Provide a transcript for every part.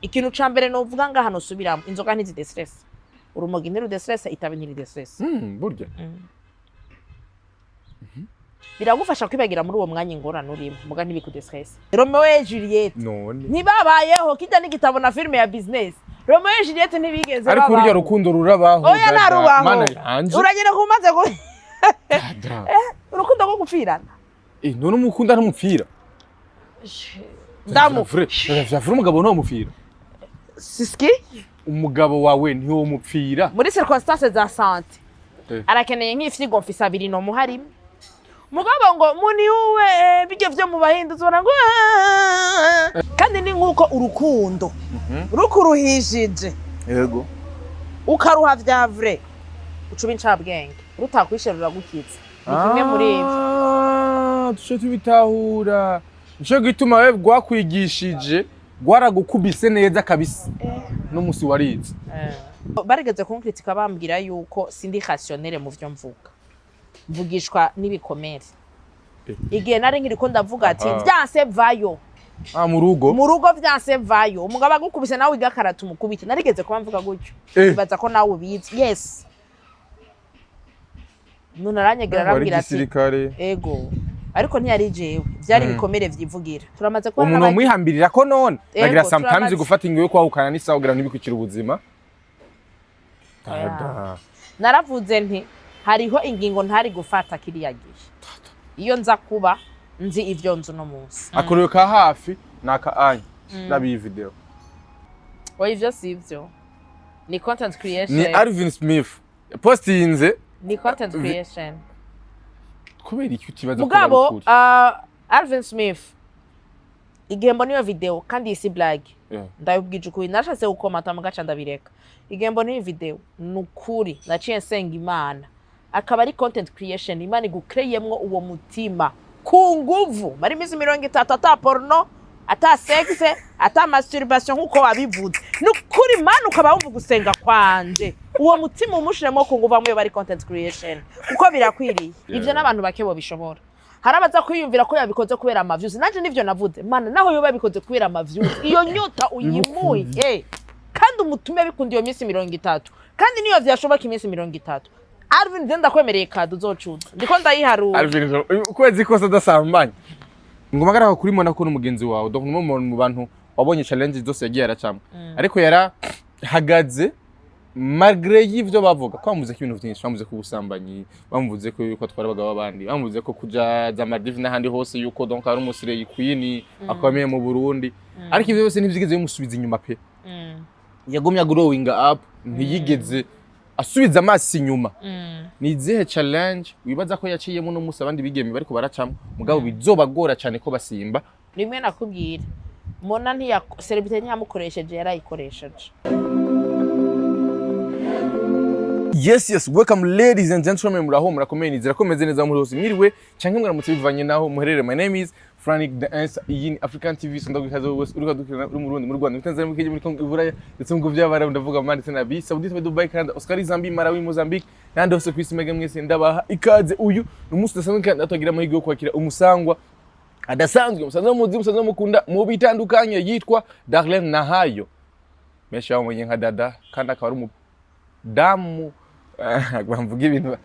ikintu ca mbere no vuga nga hano subiramo inzoga ntizide stress urumogi ntirude stress itabi ntiride stress burya biragufasha kwibagira muri uwo mwanya ingorane urimo muga ntibikude stress Romeo et Juliet none ntibabayeho kijya n'igitabo na filime ya business Romeo et Juliet ntibigeze babaho ariko urya rukundo rurabaho oya narubaho mana yanje uragenda kumaze go urukundo rwo gupfirana none umukunda n'umupfira ndamu vyavura umugabo no mupfira siski umugabo wawe ntiwo mupfira muri circonstances za santé arakeneye nk'ifyigo mfise abiri no muharimo mugabo ngo muni uwe bijye vyo mu bahinduzi ubona ngo kandi ni nkuko urukundo rukuruhishije yego ukaruha vya vrai ucuba incabwenge rutakwishirura gukitsa ni kimwe muri ivyo tusho tubitahura nico gituma wewe gwakwigishije gwaragukubise neza kabisa no musi warize barigeze kunkritika bambwira yuko sindi rationnel mu vyo mvuga mvugishwa n'ibikomere igihe nari nkiriko ndavuga ati vyanse vayo mu rugo vyanse vayo umugabo agukubise nawe igakarata umukubite narigeze kuba mvuga gutyo bibaza ko nawe ubizi yes none aranyegera arambwira ati ego ariko ntiyari jewe byari ibikomere vyivugira turamaze ko umuntu mwihambirira ko none nagira sometimes gufata ingo yo kwahukana n'isaha kugira ntibikukira ubuzima naravuze nti hariho ingingo ntari gufata kiriya gihe iyo nza kuba nzi ivyo nzu no munsi akorewe ka hafi naka anya nabi video oya ivyo sivyo ni content creation ni Alvin Smith postinze ni content creation kubera iki utibaza mugabo Alvin Smith igihe mbona iyo video kandi isi blague ndayubwije ukuri narashatse gukomata mugaca ndabireka igihe mbona iyo video nukuri naciye nsenga Imana akaba ari content creation Imana igukreyemwo uwo mutima ku nguvu bari mizi 30 ata porno ata sexe ata masturbation nkuko wabivuze nukuri Imana ukaba wumva gusenga kwanje uwo mutima umushiremo ku nguvu amwe bari content creation kuko birakwiriye ivyo n'abantu bake bo bishobora harabaza kwiyumvira ko yabikoze kubera amaviews nanje nivyo navuze Mana naho yo babikoze kubera amaviews iyo nyota uyimuye kandi umutume bikundi iyo minsi 30 kandi niyo vyashoboka iminsi 30 Alvin ndenda kwemereye kadu uzocuza ndiko ndayiharura Alvin ukwezi kose dasambanye ngomagara kuri mona ko n'umugenzi wawe donc mu bantu wabonye challenge zose yagiye aracamo ariko yara hagaze malgré y'ivyo bavuga ko bamuze ko ibintu byinshi bamuze ko ubusambanyi bamuvuze ko yuko twara abagabo abandi bamuvuze ko kuja za Maldives n'ahandi hose yuko donc ari umusire queen akomeye mu Burundi ariko ivyo byose ntivyigeze bimusubiza inyuma pe yagumya growing up ntiyigeze asubiza amaso inyuma ni izihe challenge wibaza ko yaciyemo no musa abandi bigeme bariko baracamo mugabo bizobagora cyane ko basimba rimwe nakubwira MONNA ntiya celebrity ntiyamukoresheje yarayikoresheje. Yes, welcome ladies and gentlemen, muraho murakomeye nizera ko meze neza muri hose mwiriwe canke mwaramutse bivanye naho muherere. My name is Frank the Answer in African TV, so ndagikaza wose uri kadukira mu Burundi, mu Rwanda, Tanzania, mu Kenya, muri Congo, Iburaya ndetse mu by'abara ndavuga mandi tena bi Saudi Arabia, Dubai, Canada, Oscar, Zambia, Malawi, Mozambique nandi hose kwisi mege mwese ndabaha ikaze. Uyu numunsi dasanzwe kandi atagira amahirwe yo kwakira umusangwa adasanzwe, umusanzwe muzi, umusanzwe mukunda mu bitandukanye yitwa Darlene Nahayo, mesha wamenye nka Dada kandi akaba ari umudamu bamvuga ibintu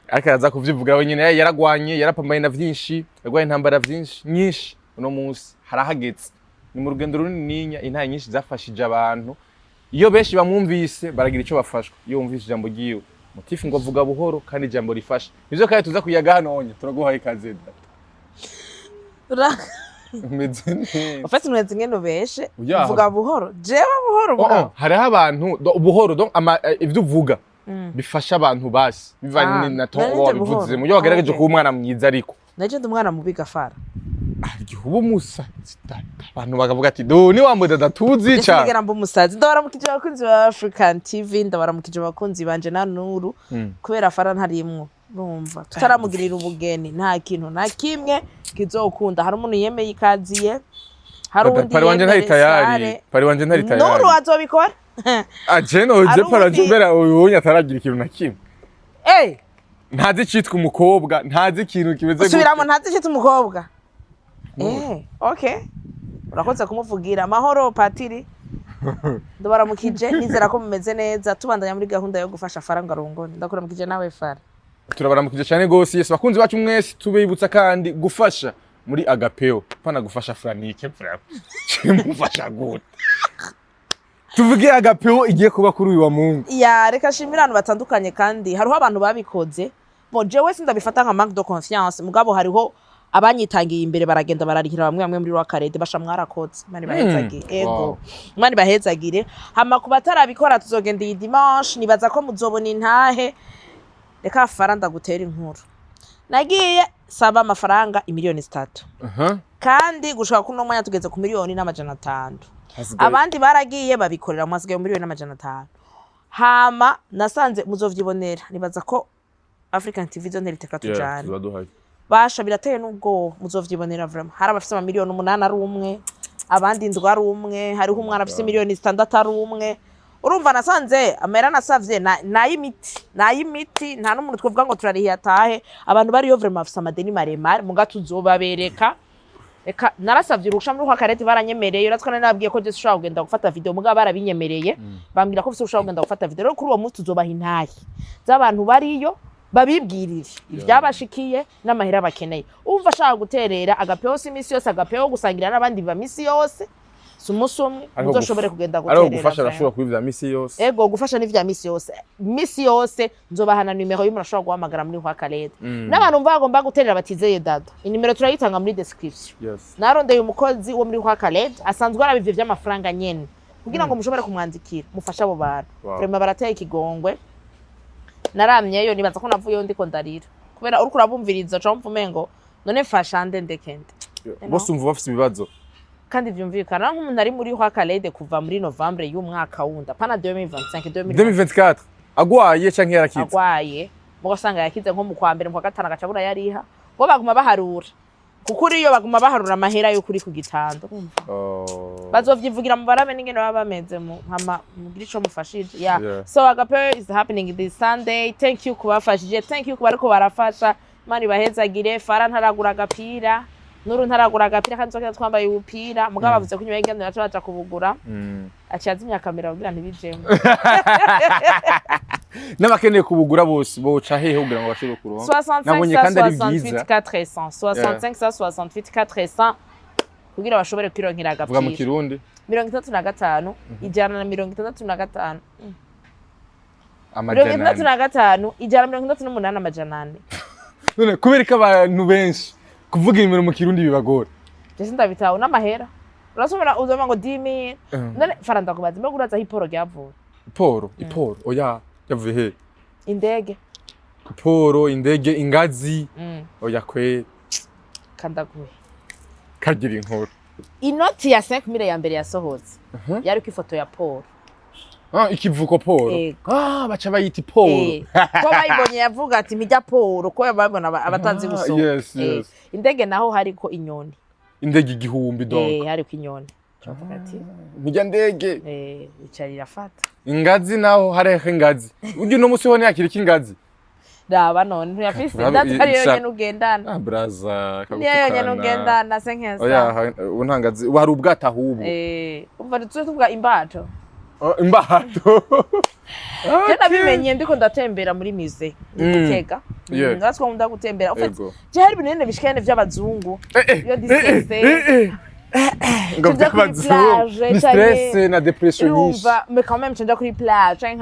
akaza kuvyivuga wenyene yaragwanye yarapambaye na vyinshi yarwaye intambara vyinshi nyinshi uno munsi harahagetse ni mu rugendo runininya intaye nyinshi zafashije abantu iyo benshi bamwumvise baragira ico bafashwa iyo wumvise ijambo giwe mutifi ngo avuga buhoro kandi ijambo rifasha nivyo kandi tuza kuyaga hano turaguhaye ikaze ufite umwezi ngene ubeshe uvuga buhoro jewe buhoro bwa hariho abantu buhoro donc ivyo uvuga bifasha abantu basi bivanye na tongo bivuze mu byo bagerageje ku umwana mwiza ariko naje ndumwana mubi gafara igihubu musa abantu bakavuga ati do ni wambo dadatuzi cyane ndigera mbo musazi ndabaramukije abakunzi ba African TV ndabaramukije abakunzi banje na Nuru kubera fara ntarimwo bumva tutaramugirira ubugeni nta kintu na kimwe kizokunda hari umuntu yemeye ikaziye hari undi pari wanje ntari tayari Nuru azobikora ajeno uje parajubera uyu ataragira ikintu na kimwe ntazi citwa umukobwa ntazi ikintu kimeze usubiramo ntazi citwa umukobwa okay urakoze kumuvugira amahoro patiri Ndabaramukije nizera ko mumeze neza tubandanya muri gahunda yo gufasha faranga rungone ndakuramukije nawe fara turabaramukije cyane gose Yesu bakunzi bacu mwese tubibutsa kandi gufasha muri agapeo pana gufasha Franike mufasha gute tuvuge agapeo igiye kuba kuri uyu wa Mungu ya reka shimira abantu batandukanye kandi hariho abantu babikoze bo jewe sindabifata nka manque de confiance mugabo hariho abanyitangiye imbere baragenda bararihira bamwe muri wakarede basha mwarakoze mani bahezagire ego mani bahezagire hama kubatarabikora tuzogenda iyi dimanche nibaza ko muzobona intahe reka faranda gutera inkuru nagiye saba amafaranga imiliyoni 3 kandi gushaka kuno mwanya tugeze ku miliyoni n'amajana 5 abandi baragiye babikorera mu hasigaye miliyoni n'amajana 5 hama nasanze muzovyibonera nibaza ko African TV zone riteka tujana basha birateye nubwo muzovyibonera vraiment hari abafite amamiliyoni 8 ari umwe abandi ndwa ari umwe hariho umwana afite miliyoni 6 ari umwe urumva nasanze amera nasavye nayimiti nta n'umuntu twovuga ngo turarihiye atahe abantu bari yo vraiment afite amadeni maremare muga tuzobabereka reka narasavye urusha muri kwakarete baranyemereye uratwana nabwiye ko je ushaka kugenda gufata video muga barabinyemereye bambwira ko ufite ushaka kugenda gufata video rero kuri uwo munsi tuzobaha intahe z'abantu bariyo babibwirire ivyabashikiye n'amahera bakeneye umva ashaka guterera agapeo imisi yose agapeo gusangira n'abandi ba misi yose sumusumwe uzoshobore kugenda guterera ari gufasha arashobora kubivya misi yose ego gufasha n'ivya misi yose nzobahana numero y'umuntu ashobora guhamagara muri kwa Kalede n'abantu bagomba guterera batizeye dada inimero turayitanga muri description narondeye umukozi wo muri kwa Kalede asanzwe arabivye vy'amafaranga nyene kugira ngo mushobore kumwanzikira mufasha abo bantu vraiment barateye ikigongwe naramyeyo nibaza ko navuyeyo ndiko ndarira kubera uriko urabumviriza cyo mvumengo none fasha ndekende bose umva bafite ibibazo kandi vyumvikana nk'umuntu ari muri kwa Kalede kuva muri Novembre y'umwaka wunda pana 2025 2024 agwaye canke yarakitse agwaye mugasanga yakize nko mu kwa mbere mu kwa gatanu agacabura yariha bo baguma baharura kuko uriyo baguma baharura amahera yo kuri ku gitando bazovyivugira mu barabe n'ingene baba bameze mu nkama mugira ico mufashije so agapeo is happening this Sunday thank you kubafashije thank you kubariko barafasha mani bahezagire fara ntaragura agapira nuru ntaragura agapira kandi zokera twambaye ubupira mugabo bavuze ko nyuma y'ingendo naco baca kubugura acazimya kamera kugira ntibijemo n'abakeneye kubugura bose boca hehe kugira ngo bashobore kuronka nabonye kandi ari byiza 65 kugira bashobore kwironkera agapira vuga mu kirundi 35 ijana na 65 amajana 35 ijana na 38 amajana 4 none kubera ko abantu benshi kuvuga imiro mu kirundi bibagora je ndabitaho n'amahera urasubira uzoma ngo 10000 none faranda kubaza mbe guraza hiporo ryavuye iporo oya yavuye he indege iporo indege ingazi oya kwe kandaguye kagira inkuru inoti ya 5000 ya mbere yasohotse yari ku ifoto ya Paul ikivuko Paul baca bayita Paul ko bayibonye yavuga ati mpijya Paul ko babona abatanzi gusoma indege naho hariko inyoni indege igihumbi donc hariko inyoni cyavuga ati mpijya ndege icarira fata ingazi naho hareko ingazi uje no musi hone yakira kingazi raba none ntiyafise datari yo nyene ugendana braza niyo nyene ugendana senkeza oya untangazi wari ubwata hubu umva tuvuga imbato imbato Jana bimenye ndiko ndatembera muri musée Gitega ngatwa nkunda gutembera je hari binene bishikane vy'abazungu yo disese ngo by'abazungu ni stress na depression umva mais quand même cenda kuri plage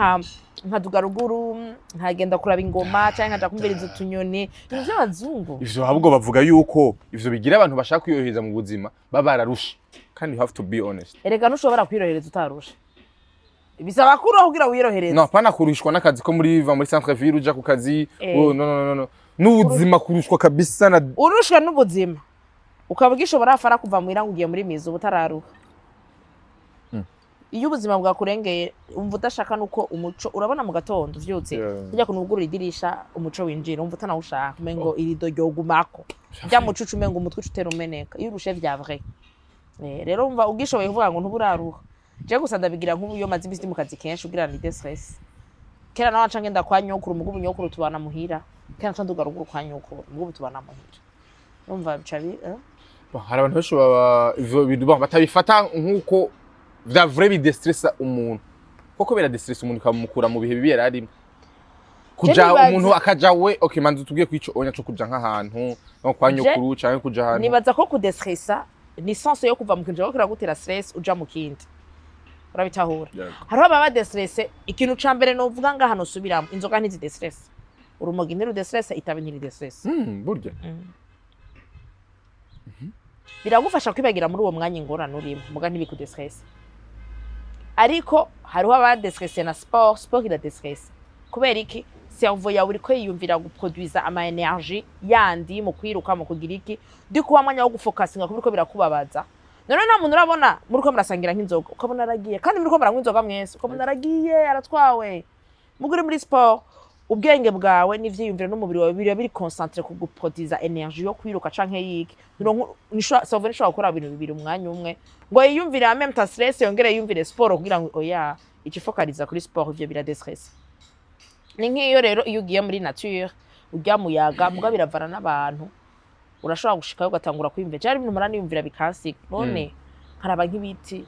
nkaduga ruguru nkagenda kuraba ingoma cyangwa nkaja kumviriza utunyoni ibyo by'abazungu ivyo ahubwo bavuga yuko ivyo bigira abantu bashaka kwiyohereza mu buzima babararusha kandi you have to be honest erega nushobora kwirohereza utarusha bisaba kuroho kugira wirohereze no pana kurushwa n'akazi ko muri centre ville uja ku kazi no n'ubuzima kurushwa kabisa na urushwa n'ubuzima ukabwishobora afara kuva mu irangugiye muri mizo butararuha iyo ubuzima bwakurengeye umva udashaka nuko umuco urabona mu gatondo vyutse ujya kunugurura idirisha umuco winjira umva utanawushaka umengo irido ryogumako bya mucucu umengo umutwe utera umeneka iyo urushe vya vrai rero umva ugishoboye kuvuga ngo ntuburaruha je gusa ndabigira nk'ubu yo mazi bisi mu kazi kenshi ugira ni stress kera nawe aca ngenda kwa nyokuru mugubu nyokuru tubana muhira kera aca nduga ruguru kwa nyokuru mugubu tubana muhira umva bicabi hari abantu benshi baba ivyo bintu batabifata nkuko vya vrai bidestressa umuntu koko bera destressa umuntu kamukura mu bihe bibi yararimo kuja umuntu akaja we okay manzi tugiye kwico onya cyo kuja nk'ahantu no kwa nyokuru canke kuja ahantu nibaza ko kudestressa ni sense yo kuva mu kintu cyo gutera stress uja mu kindi urabitahura hariho ababa destresse ikintu ca mbere no vuga nga hano subiramo inzoga ntizi destress urumogi ntiru destress itabe ntiri destress burya biragufasha kwibagira muri uwo mwanya ingorane urimo muga ntibikudestress ariko hariho aba destress na sport ida destress kubera iki cerveau yawe uriko yiyumvira guproduiza ama energy yandi mu kwiruka mu kugira iki ndikuba mwanya wo gufocusinga kubiko birakubabaza none nta muntu urabona muriko murasangira nk'inzoga ukabona aragiye kandi muriko muranywa inzoga mwese ukabona aragiye aratwawe muguri muri sport ubwenge bwawe n'ivyiyumviro n'umubiri wawe biri concentré ku guproduiza energy yo kwiruka canke yiki cerveau nishobora gukora ibintu bibiri umwanya umwe ngo yiyumvire en même temps stress yongere yiyumvire sport kugira ngo oya ikifokaliza kuri sport ivyo bira destress ni nk'iyo rero iyo ugiye muri nature ujya muyaga muga biravana n'abantu urashobora gushikayo ugatangura kwiyumvira cyari ibintu marani yumvira bikasika none haraba nk'ibiti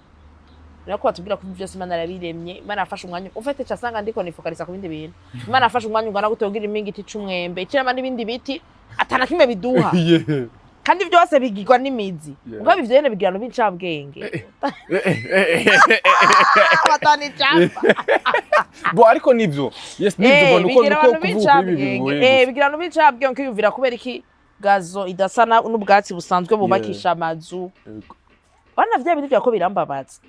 nako batubwira ko byose Imana yarabiremye Imana afashe umwanya ufite cyasanga ndiko nifokalisa ku bindi bintu Imana afashe umwanya ungana gutogira imingiti c'umwembe cyama n'ibindi biti atana kimwe biduha kandi byose bigirwa n'imizi muga bivyo yene bigirano b'incabwenge batani cyamba bo ariko nivyo yes nivyo nuko kuvuga ibi bigirano b'incabwenge kwiyumvira kubera iki gazo idasana n'ubwatsi busanzwe bubakisha amazu bana vya bintu byako birambabaza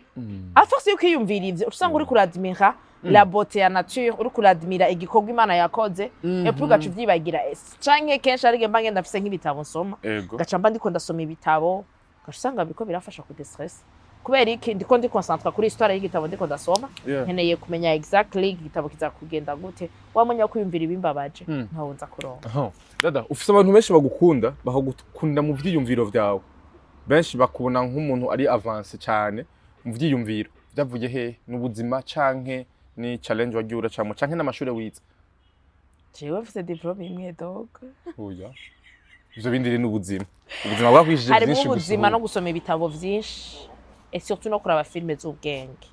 afase yuko yiyumvira ivyo usanga uri kuradimira la beauté ya nature uri kuradimira igikorwa Imana yakoze et puis gacu vyibagira canke kenshi ari gemba ngenda afise nk'ibitabo nsoma gacamba ndiko ndasoma ibitabo gashanga biko birafasha ku distress kubera iki ndiko ndi concentre kuri histoire y'igitabo ndiko ndasoma nkeneye kumenya exactly igitabo kizakugenda gute wamenya kwiyumvira ibimbabaje ntawunza kuronka dada ufise abantu benshi bagukunda bahagukunda mu vyiyumviro vyawe benshi bakubona nk'umuntu ari avance cyane mu vyiyumviro byavuye he n'ubuzima canke ni challenge wagiye uracamo canke n'amashure wize jewe mfise diplome imwe dog oya ivyo bindi n'ubuzima bwakwishije byinshi harimo ubuzima no gusoma ibitabo vyinshi et surtout no kuraba filme z'ubwenge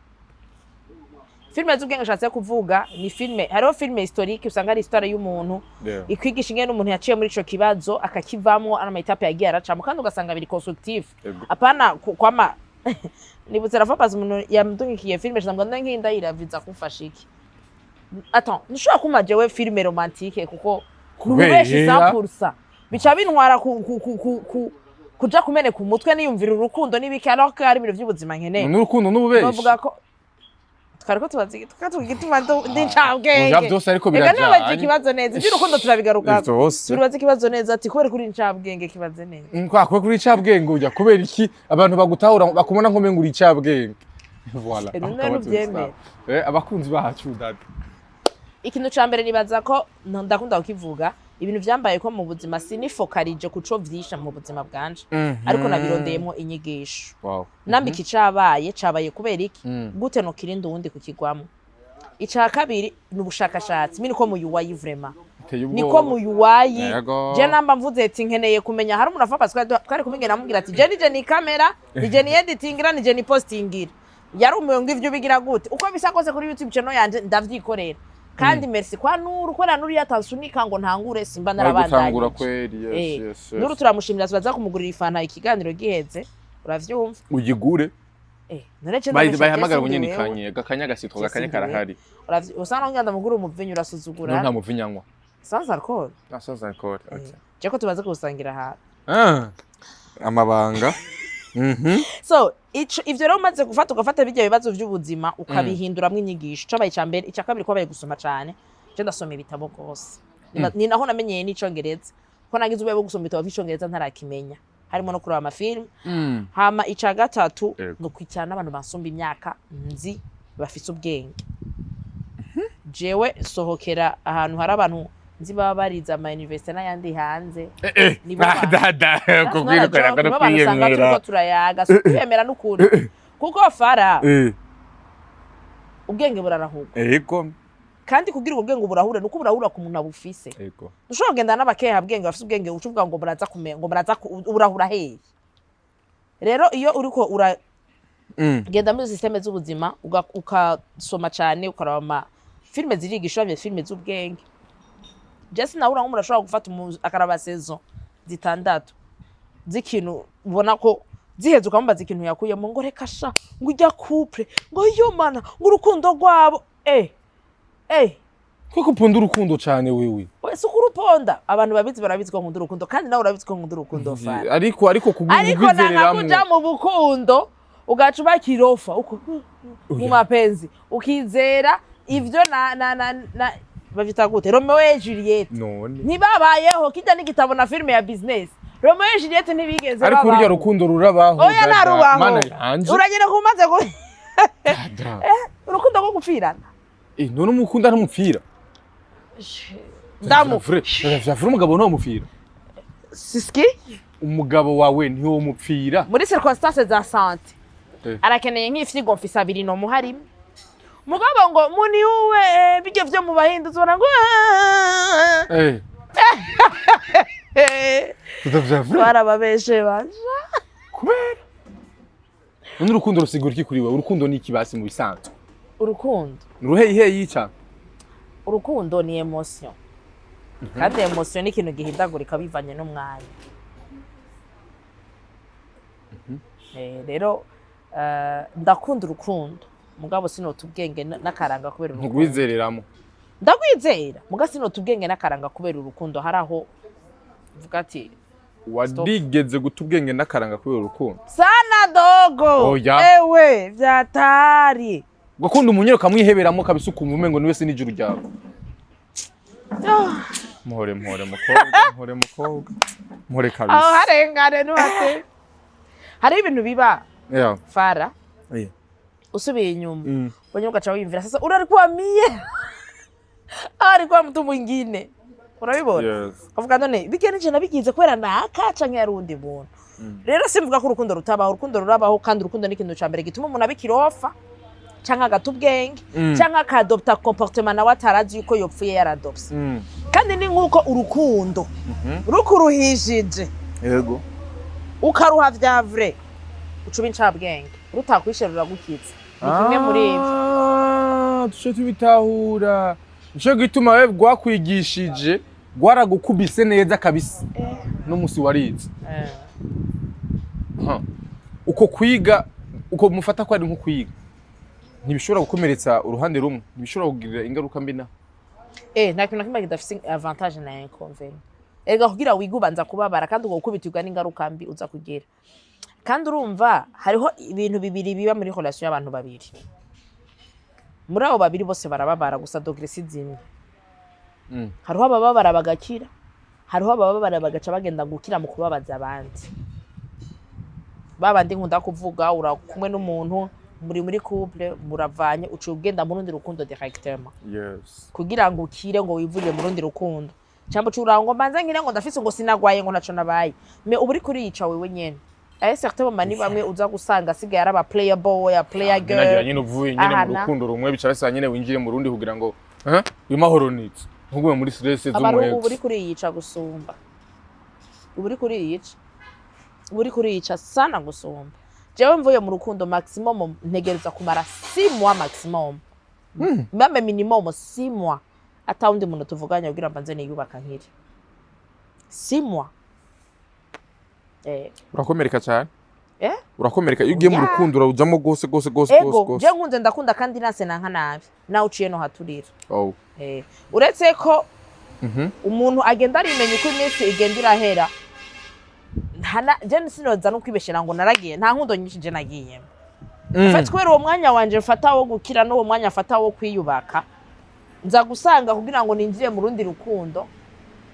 filme z'ubwenge nshatse kuvuga ni filme hariho filme historique usanga ari histoire y'umuntu ikwigisha ingene umuntu yaciye muri ico kibazo akakivamwo ana etape yagiye aracamo kandi ugasanga biri constructive apana kwama nibutse rafapaza umuntu yamdungikiye filme cyangwa nkinda iraviza kumfasha iki attends nishobora kuma jewe filme romantique kuko nubeshi 100% bica bintwara kuja kumene ku mutwe niyumvira urukundo nibiki alors ko ari ibintu by'ubuzima nkeneye n'urukundo n'ububeshi bavuga ko twariko tubazi tukatugituma ndincabwenge oya byose ariko birajanye nabaje kibazo neza by'urukundo turabigaruka turibaze kibazo neza ati kubera kuri incabwenge kibaze neza kwa kuri incabwenge ujya kubera iki abantu bagutahura bakumona nko menga uri incabwenge voilà abakunzi bacu dada ikintu ca mbere nibaza ko ndakunda kukivuga ibintu vyambaye ko mu buzima sinifokarije kuco vyisha mu buzima bwanje ariko nabirondeyemo inyigisho nambiki cabaye kubera iki gute no kirinda uwundi kukigwamo ica kabiri n'ubushakashatsi mini ko mu yuwayi vraiment niko mu yuwayi je namba mvuze ati nkeneye kumenya hari umuntu afa twari kumigena amubwira ati je ni camera nije ni editingira nije ni postingira yari umuyongo ivyo bigira gute uko bisa kose kuri YouTube channel yanje ndavyikorera kandi merci kwa Nuru ko Nuru yatansunika ngo ntangure simba narabandanye gutangura kweri yes Nuru turamushimira tubaza kumugurira ifana ikiganiro giheze uravyumva ugigure none bayihamagara bunyene kanye gakanya gasitwa gakanya karahari usana nganda muguru umuvinyu urasuzugura nta muvinyanywa sans alcool sans alcool okay je ko tubaza kusangira ha amabanga so ivyo rero umaze ugafata bijya bibazo by'ubuzima ukabihinduramwo inyigisho cabaye cyambere icya kabiri ko baye gusoma cyane je ndasoma ibitabo gose ni naho namenyeye n'icongereza ko nagize ubwe gusoma ibitabo by'icongereza ntarakimenya harimo no kuraba amafilm hama icya gatatu no kwicyana abantu basumba imyaka nzi bafise ubwenge jewe sohokera ahantu hari abantu nzi baba bariza ama university n'ayandi hanze dada kubwira ko nakora kwiyemera ko turayaga kwiyemera n'ukuri kuko fara ubwenge burarahuka yego kandi kugira ubwenge burahure nuko burahura ku muntu abufise yego ushobora kugenda n'abakeha bwenge bafise ubwenge ucuvuga ngo buraza kumenya ngo buraza urahura hehe rero iyo uriko genda muri systeme z'ubuzima ukasoma cyane ukaraba filme zirigisha filme z'ubwenge just nawe umuntu ashobora gufata akaraba saison zitandatu zikintu ubona ko ziheze ukambaza ikintu yakuyemo ngo reka sha ngo ujya couple ngo yo mana ngo urukundo rwabo kuko upunda urukundo cyane wewe wese ukuruponda abantu babizi barabizi ko nkunda urukundo kandi nawe urabizi ko nkunda urukundo fana ariko kugwizereramo kuja mu bukundo ugaca bakirofa uko mu mapenzi ukizera ivyo na bavita gute Romeo et Juliet ntibabayeho kijya n'igitabo na filme ya business Romeo et Juliet ntibigeze ariko urya rukundo rurabaho oya narubaho uragera kumaze go urukundo rwo gupfirana none umukunda ntumupfira ndamu vyavura umugabo no mupfira siski umugabo wawe ntiwo mupfira muri circonstances za santé arakeneye nk'ifyigo mfisa abiri no muharimo mugabo ngo muni uwe bige vyo mu bahindu zona ngo tutavura barababeshe banje kubera none urukundo rusigura iki kuri wewe urukundo ni ikibasi mu bisanzwe urukundo ruheyihe yica urukundo ni emotion kandi emotion ni ikintu gihindagurika bivanye n'umwanya rero ndakunda urukundo mugabo sinota ubwenge n'akaranga kubera urukundo ntugwizereramo ndagwizera muga sinota ubwenge n'akaranga kubera urukundo haraho vuga ati wadigeze guta ubwenge n'akaranga kubera urukundo sana dogo ewe vyatari gukunda umunyero kamwiheberamo kabisa ukumva umengo niwe sinijuru ryawe muhore mukobwa kabisa aho harengane nuhate hari ibintu biba fara usubiye inyuma bonye ugaca wiyumvira sasa urarikwamiye ariko mtu mwingine urabibona uvuga none bigenije nabigize kwera naka canke yarundi buntu rero simvuga ko urukundo rutabaho urukundo rurabaho kandi urukundo ni ikintu cyambere gituma umuntu abikirofa canke agatubwenge canke akadopta comportement nawe atarazi yuko yopfuye yaradopse kandi ni nkuko urukundo rukuruhishije yego ukaruha vya vrai ucuba incabwenge rutakwisherura gukitse ni kimwe muri ivyo tuce tubitahura nico gituma wewe gwakwigishije gwaragukubise neza kabisa no musi warize uko kwiga uko mufata ko ari nko kwiga ntibishobora gukomeretsa uruhande rumwe ntibishobora kugirira ingaruka mbi na nta kintu kimwe kidafise avantage na inconvénient erega kugira wigubanza kubabara kandi uko gukubitirwa n'ingaruka mbi uza kugira kandi urumva hariho ibintu bibiri biba muri relation y'abantu babiri muri abo babiri bose barababara gusa dogre si zimwe hariho abababara bagakira hariho abababara bagaca bagenda gukira mu kubabaza abandi babandi nkunda kuvuga urakumwe n'umuntu muri couple muravanye uciye ugenda mu rundi rukundo directement kugira ngo ukire ngo wivurire mu rundi rukundo cyangwa ucurango mbanza nkire ngo ndafise ngo sinagwaye ngo naco nabaye me uburi kuri yica wewe nyene certainement mani bamwe uza gusanga sigaye araba player boy ya player girl nagira nyine uvuye nyine mu rukundo rumwe bicara sa nyine winjire mu rundi kugira ngo wimahoro nitse nkugume muri stress z'umuheto uburi kuri yica gusumba uburi kuri yica sana gusumba jewe mvuye mu rukundo maximum ntegereza kumara 6 mois maximum même minimum 6 mois atawundi muntu tuvuganya kugira mbanze niyubaka nkiri 6 mois urakomereka cyane urakomereka iyo ugiye mu rukundo urajamo gose je nkunze ndakunda kandi nase nanka nabi nawe uciye no haturira uretse ko umuntu agenda arimenya uko iminsi igenda irahera je sinoza no kwibeshera ngo naragiye nta nkundo nyinshi je nagiye mfata kwera uwo mwanya wanje mfata wo gukira no uwo mwanya mfata wo kwiyubaka nza gusanga kugira ngo ninjire mu rundi rukundo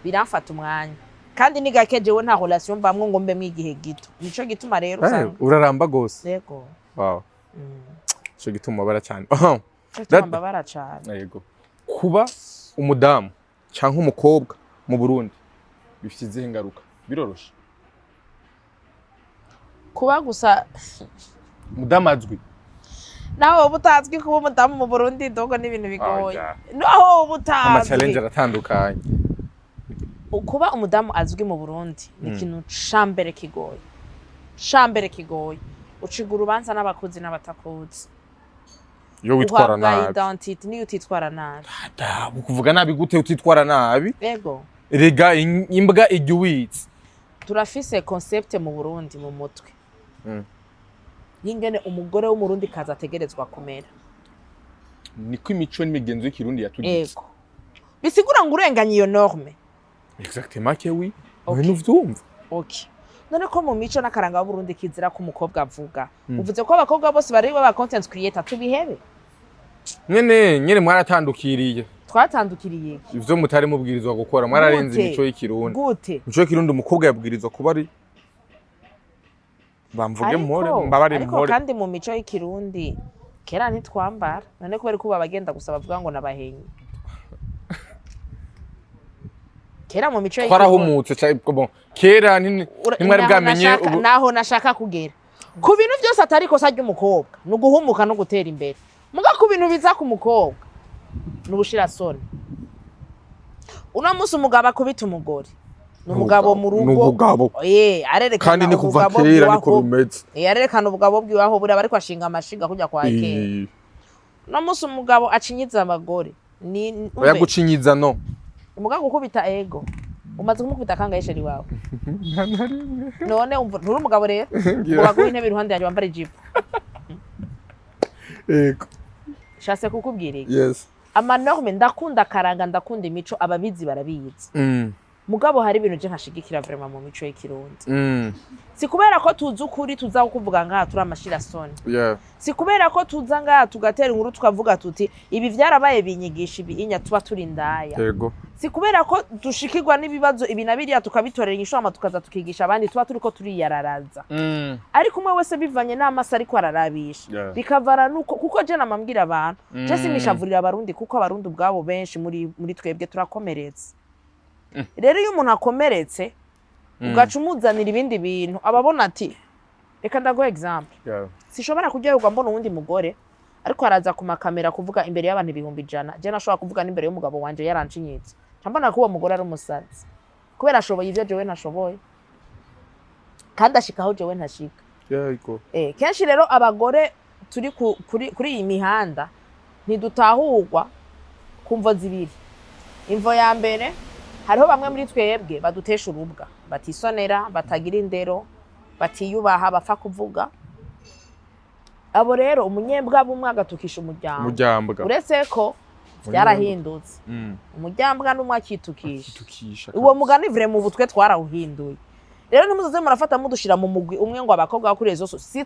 biramfata umwanya kandi ni gakejewe nta relation bamwe ngo mbe mwigihe gito nico gituma rero usanga uraramba gose yego cyo gituma bara cyane cyamba bara cyane yego kuba umudamu cyangwa umukobwa mu Burundi bifite ingaruka biroroshe kuba gusa mudamazwi naho ubutazwi kuba umudamu mu Burundi dogo n'ibintu bigoye naho ubutazwi ama challenge aratandukanye kuba umudamu azwi mu Burundi ni ikintu cambere kigoye uciga urubanza n'abakuzi n'abatakuzi yo witwara nabi identity niyo utitwara nabi kuvuga nabi gute utitwara nabi ego rega imbwa igiwitse turafise concept mu Burundi mu mutwe yingene umugore wo mu Burundi kaza ategerezwa kumera niko imico n'imigenzo y'ikirundi yatugize ego bisigura ngo urenganya iyo norme exactement que oui okay. Nuvyumva okay none ko mu mico n'akaranga wa Burundi kizira ko umukobwa avuga uvuze ko abakobwa bose bari baba content creator tubihebe nyene mwaratandukiriye twatandukiriye ivyo mutari mubwirizwa gukora mwararenze imico y'ikirundi gute imico y'ikirundi umukobwa yabwirizwa kuba ari bamvuge more mbabare more ariko kandi mu mico y'ikirundi kera ntitwambara none ko bari kuba bagenda gusa bavuga ngo nabahenyi kera mu mico twarahumutse bon kera nimwari bwamenye naho nashaka kugera ku bintu byose atari kosa ry'umukobwa no guhumuka no gutera imbere muga ku bintu biza ku mukobwa n'ubushira soni uno musi umugabo akubita umugore n'umugabo mu rugo arerekana kandi ni kuva kera niko bimeze arerekana ubugabo bwiwaho buri bariko ashinga amashiga kujya kwa kera uno musi umugabo acinyiza abagore ni yagucinyiza no umugabo gukubita ego umaze kumukubita kangahe sheri wawe none nturi umugabo rero ubaguha intebe iruhande yanjye wambara ijipo ego shase kukubwira iki yes amanorme ndakunda karanga ndakunda imico ababizi barabizi mugabo hari ibintu je nkashigikira vraiment mu mico y'ikirundi si kubera ko tuzi ukuri tuza kuvuga ngaha turi amashira soni si kubera ko tuza ngaha tugatera inkuru tukavuga tuti ibi vyarabaye binyigisha ibi inya tuba turi ndaya yego si kubera ko dushikirwa n'ibibazo ibi nabiriya tukabitorera inyishama tukaza tukigisha abandi tuba turiko turiyararaza ariko umwe wese bivanye n'amasa ariko ararabisha bikavara nuko kuko je namambwira abantu je simishavurira abarundi kuko abarundi ubwabo benshi muri twebwe turakomeretse rero iyo umuntu akomeretse ugaca umuzanira ibindi bintu ababona ati reka ndaguha example sishobora kujyayo mbona uwundi mugore ariko araza ku makamera kuvuga imbere y'abantu 100 je nashobora kuvuga n'imbere y'umugabo wanje yarancinyitse mbona ko uwo mugore ari umusazi kubera ashoboye ivyo jewe nashoboye kandi ashikaho jewe ntashika kenshi rero abagore turi kuri iyi mihanda ntidutahurwa kumvo zibiri imvo ya mbere hariho bamwe muri twebwe badutesha urubwa batisonera batagira indero batiyubaha bapfa kuvuga abo rero umunyembwa bumwe agatukisha umuryango uretse ko byarahindutse umuryango n'umwe akitukisha uwo mugani vre mu butwe twarawuhinduye rero ntimuzoze murafata mudushira mu mugwi umwe ngo abakobwa bakuriye zose si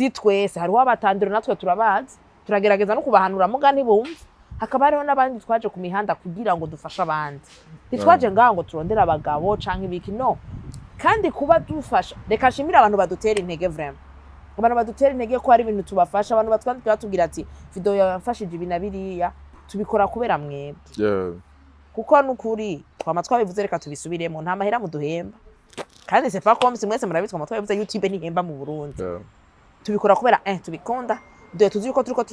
twese hariho abatandiro natwe turabazi turagerageza no kubahanura mugani bumve hakaba hariho n'abandi twaje ku mihanda kugira ngo dufashe abandi ntitwaje ngaho ngo turondere abagabo canke ibiki no kandi kuba dufasha reka shimira abantu badutera intege vraiment abantu badutera intege ko hari ibintu tubafasha abantu batwandikira batubwira ati video yafashije ibi na biriya tubikora kubera mwebwe kuko n'ukuri twama twabivuze reka tubisubiremo nta mahera muduhemba kandi c'est pas comme si mwese murabitwa twabivuze YouTube ntihemba mu Burundi tubikora kubera tubikunda dore tuzi yuko turiko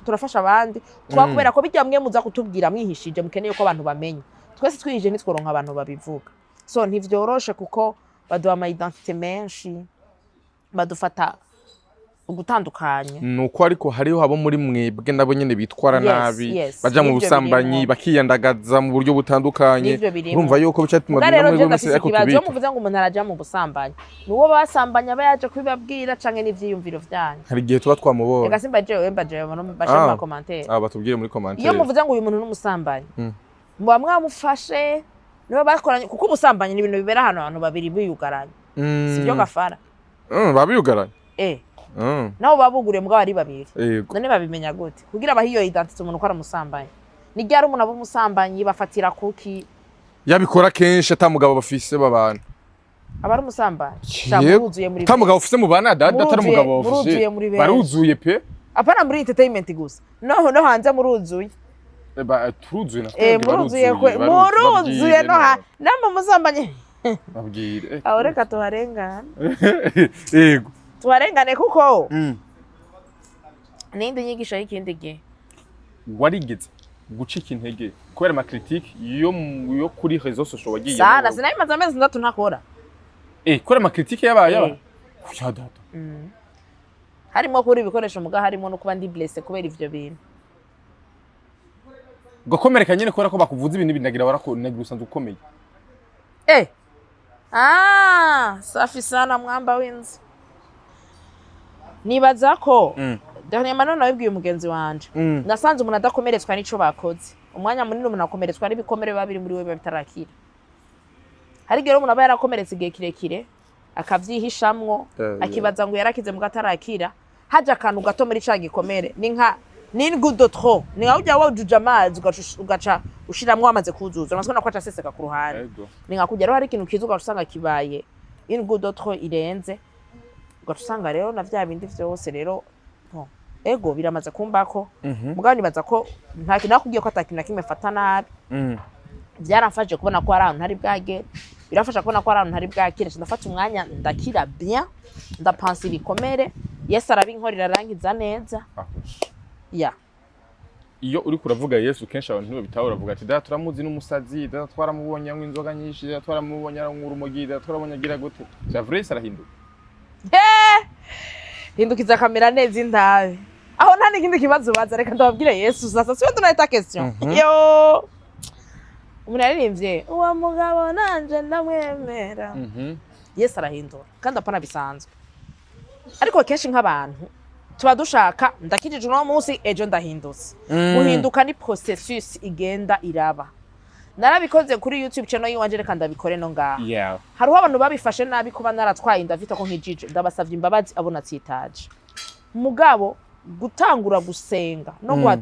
turafasha abandi twakubera ko bijya mwe muza kutubwira mwihishije mukeneye ko abantu bamenye twese twihije nitworonka abantu babivuga so ntivyoroshe kuko baduha ama identité menshi badufata ugutandukanye nuko ariko hariho abo muri mwebwe nabo nyene bitwara nabi baja mu busambanyi bakiyandagaza mu buryo butandukanye urumva yuko bica tuma bimwe mwese ariko tubika muvuze ngo umuntu araja mu busambanyi nuwo basambanya bayaje kubibabwira canke n'ivyiyumviro vyanyu hari gihe tuba twamubona ega simba jewe bashaka mu commentaire batubwire muri commentaire iyo muvuze ngo uyu muntu n'umusambanyi muba mwamufashe niba bakoranye kuko ubusambanyi ni ibintu bibera hano abantu babiri biyugaranye sivyo gafara babiyugaranye nabo babuguriye mugabo ari babiri none babimenya gute kugira abahiyo identity umuntu ko ari umusambanyi ni ryari umuntu abo umusambanyi bafatira kuki yabikora kenshi atamugabo bafise babana abari umusambanyi shamuzuye muri atamugabo ufise mu bana dada atari umugabo bafise baruzuye pe apana muri entertainment gusa no hanze muruzuye turuzuye muruzuye no namwe musambanyi babwire aho reka tuharengana yego tuharengane kuko ninde nyigisho y'ikindi gihe warigeze gucika intege kubera ama critique yo kuri réseaux sociaux wagiye sana sinayimaze amezi 3 ntakora kubera ama critique yabaye ya data harimo kuri ibikoresho muga harimo no kuba ndi blessé kubera ivyo bintu gakomereka nyene kubera ko bakuvuza ibintu binagira warakonagira usanzwe ukomeye safi sana mwamba w'inzu nibaza ko Daniel Manone nabibwiye umugenzi wanje nasanze umuntu adakomeretswa n'ico bakoze umwanya munini umuntu akomeretswa n'ibikomere babiri muri we bitarakira hari gero umuntu aba yarakomeretse igihe kirekire akavyihishamwo akibaza ngo yarakize mu gatarakira haje akantu gato muri ca gikomere ni good trop ni nka ujya wujuje amazi ugaca ushiramwo amaze kuzuza umasiko ko acaseseka ku ruhande ni nka kujya rero hari ikintu kizuga usanga kibaye in good trop irenze ugaca usanga rero na vya bindi vyose rero ego biramaze kumbako mugabo nibaza ko nta kintu nakubwiye ko atakintu nakimwe fata nabi byaramfashe kubona ko ari ahantu hari bwage birafasha kubona ko ari ahantu hari bwakire ndafata umwanya ndakira bien ndapansa ibikomere Yesu arabinkorera arangiza neza iyo uri kuravuga Yesu kenshi abantu nibo bitaho uravuga ati da turamuzi n'umusazi da twaramubonye anywa inzoga nyinshi da twaramubonye anywa urumogi da twarabonye agira gute c'est vrai ça arahinduka hindukiza kamera neza indabe aho nta n'ikindi kibazo baza reka ndababwire Yesu sasa siyo tunahita question yo umuntu yaririmbye uwa mugabo nanje ndamwemera Yesu arahindura kandi apana bisanzwe ariko kenshi nk'abantu tuba dushaka ndakijije no munsi ejo ndahindutse guhinduka ni processus igenda iraba narabikoze kuri YouTube channel yiwanje reka ndabikore no ngaha hariho abantu babifashe nabi kuba naratwaye ndavita ko nkijije ndabasavye imbabazi abona tsitaje mugabo gutangura gusenga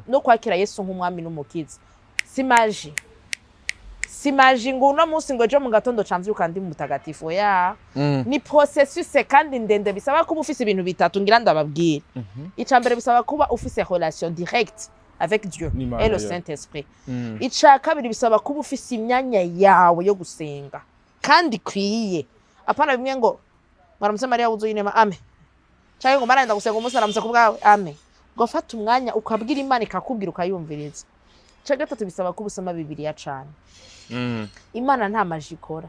no kwakira Yesu nk'umwami n'umukiza simaji ngo uno munsi ngo ejo mu gatondo camvyuka ndi mutagatifu ni processus kandi ndende bisaba kuba ufise ibintu bitatu ngira ndababwira icambere bisaba kuba ufise relation directe avec Dieu et le Saint-Esprit ica kabiri bisaba kuba ufise imyanya yawe yo gusenga kandi kwiye apana bimwe ngo maramutse Maria wuzuye inema amen cyangwa ngo maranda gusenga umunsi aramutse kubwawe amen ngo fata umwanya ukabwira Imana ikakubwira ukayumviriza ica gatatu bisaba kuba usoma Bibiliya cane Imana nta maji ikora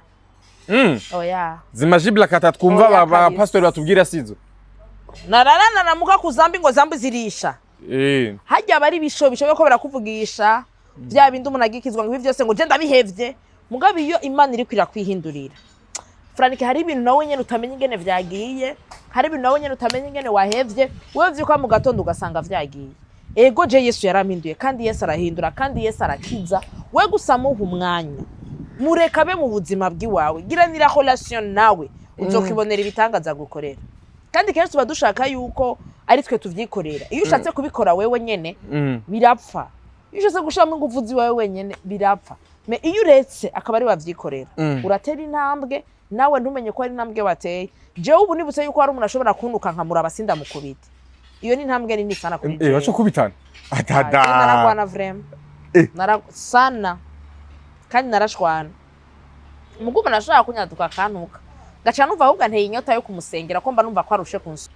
zimaji blakata twumva ba pastor batubwira sizo nararana namuka kuzambi ngo zambi zirisha hajya bari bishobisho byo kobera kuvugisha bya bindi umuntu agikizwa ngo byose ngo je ndabihevye mugabe iyo Imana iri kwira kwihindurira Franike hari ibintu nawe nyene utamenya ingene vyagiye hari ibintu nawe nyene utamenya ingene wahevye wewe vyuko mu gatondo ugasanga vyagiye ego je Yesu yaraminduye kandi Yesu arahindura kandi Yesu arakiza we gusamuha umwanya mureka be mu buzima bw'iwawe giranira relation nawe uzokibonera ibitangaza gukorera kandi kenshi tuba dushaka yuko ari twe tuvyikorera iyo ushatse kubikora wewe nyene birapfa iyo ushatse gushiramo ingufu ziwawe wenyene birapfa me iyo uretse akaba ari wavyikorera uratera intambwe nawe ntumenye ko ari intambwe wateye jewe ubu nibutse yuko hari umuntu ashobora kuntuka nkamura abasinda mu kubita iyo ni intambwe nini sana kuri jewe bacho kubitana atada naragwana vrem sana kandi narashwana muguma nashaka kunyaduka kantuka gaca numva ahubwo nteye inyota yo kumusengera ko mba numva ko arushe kunsu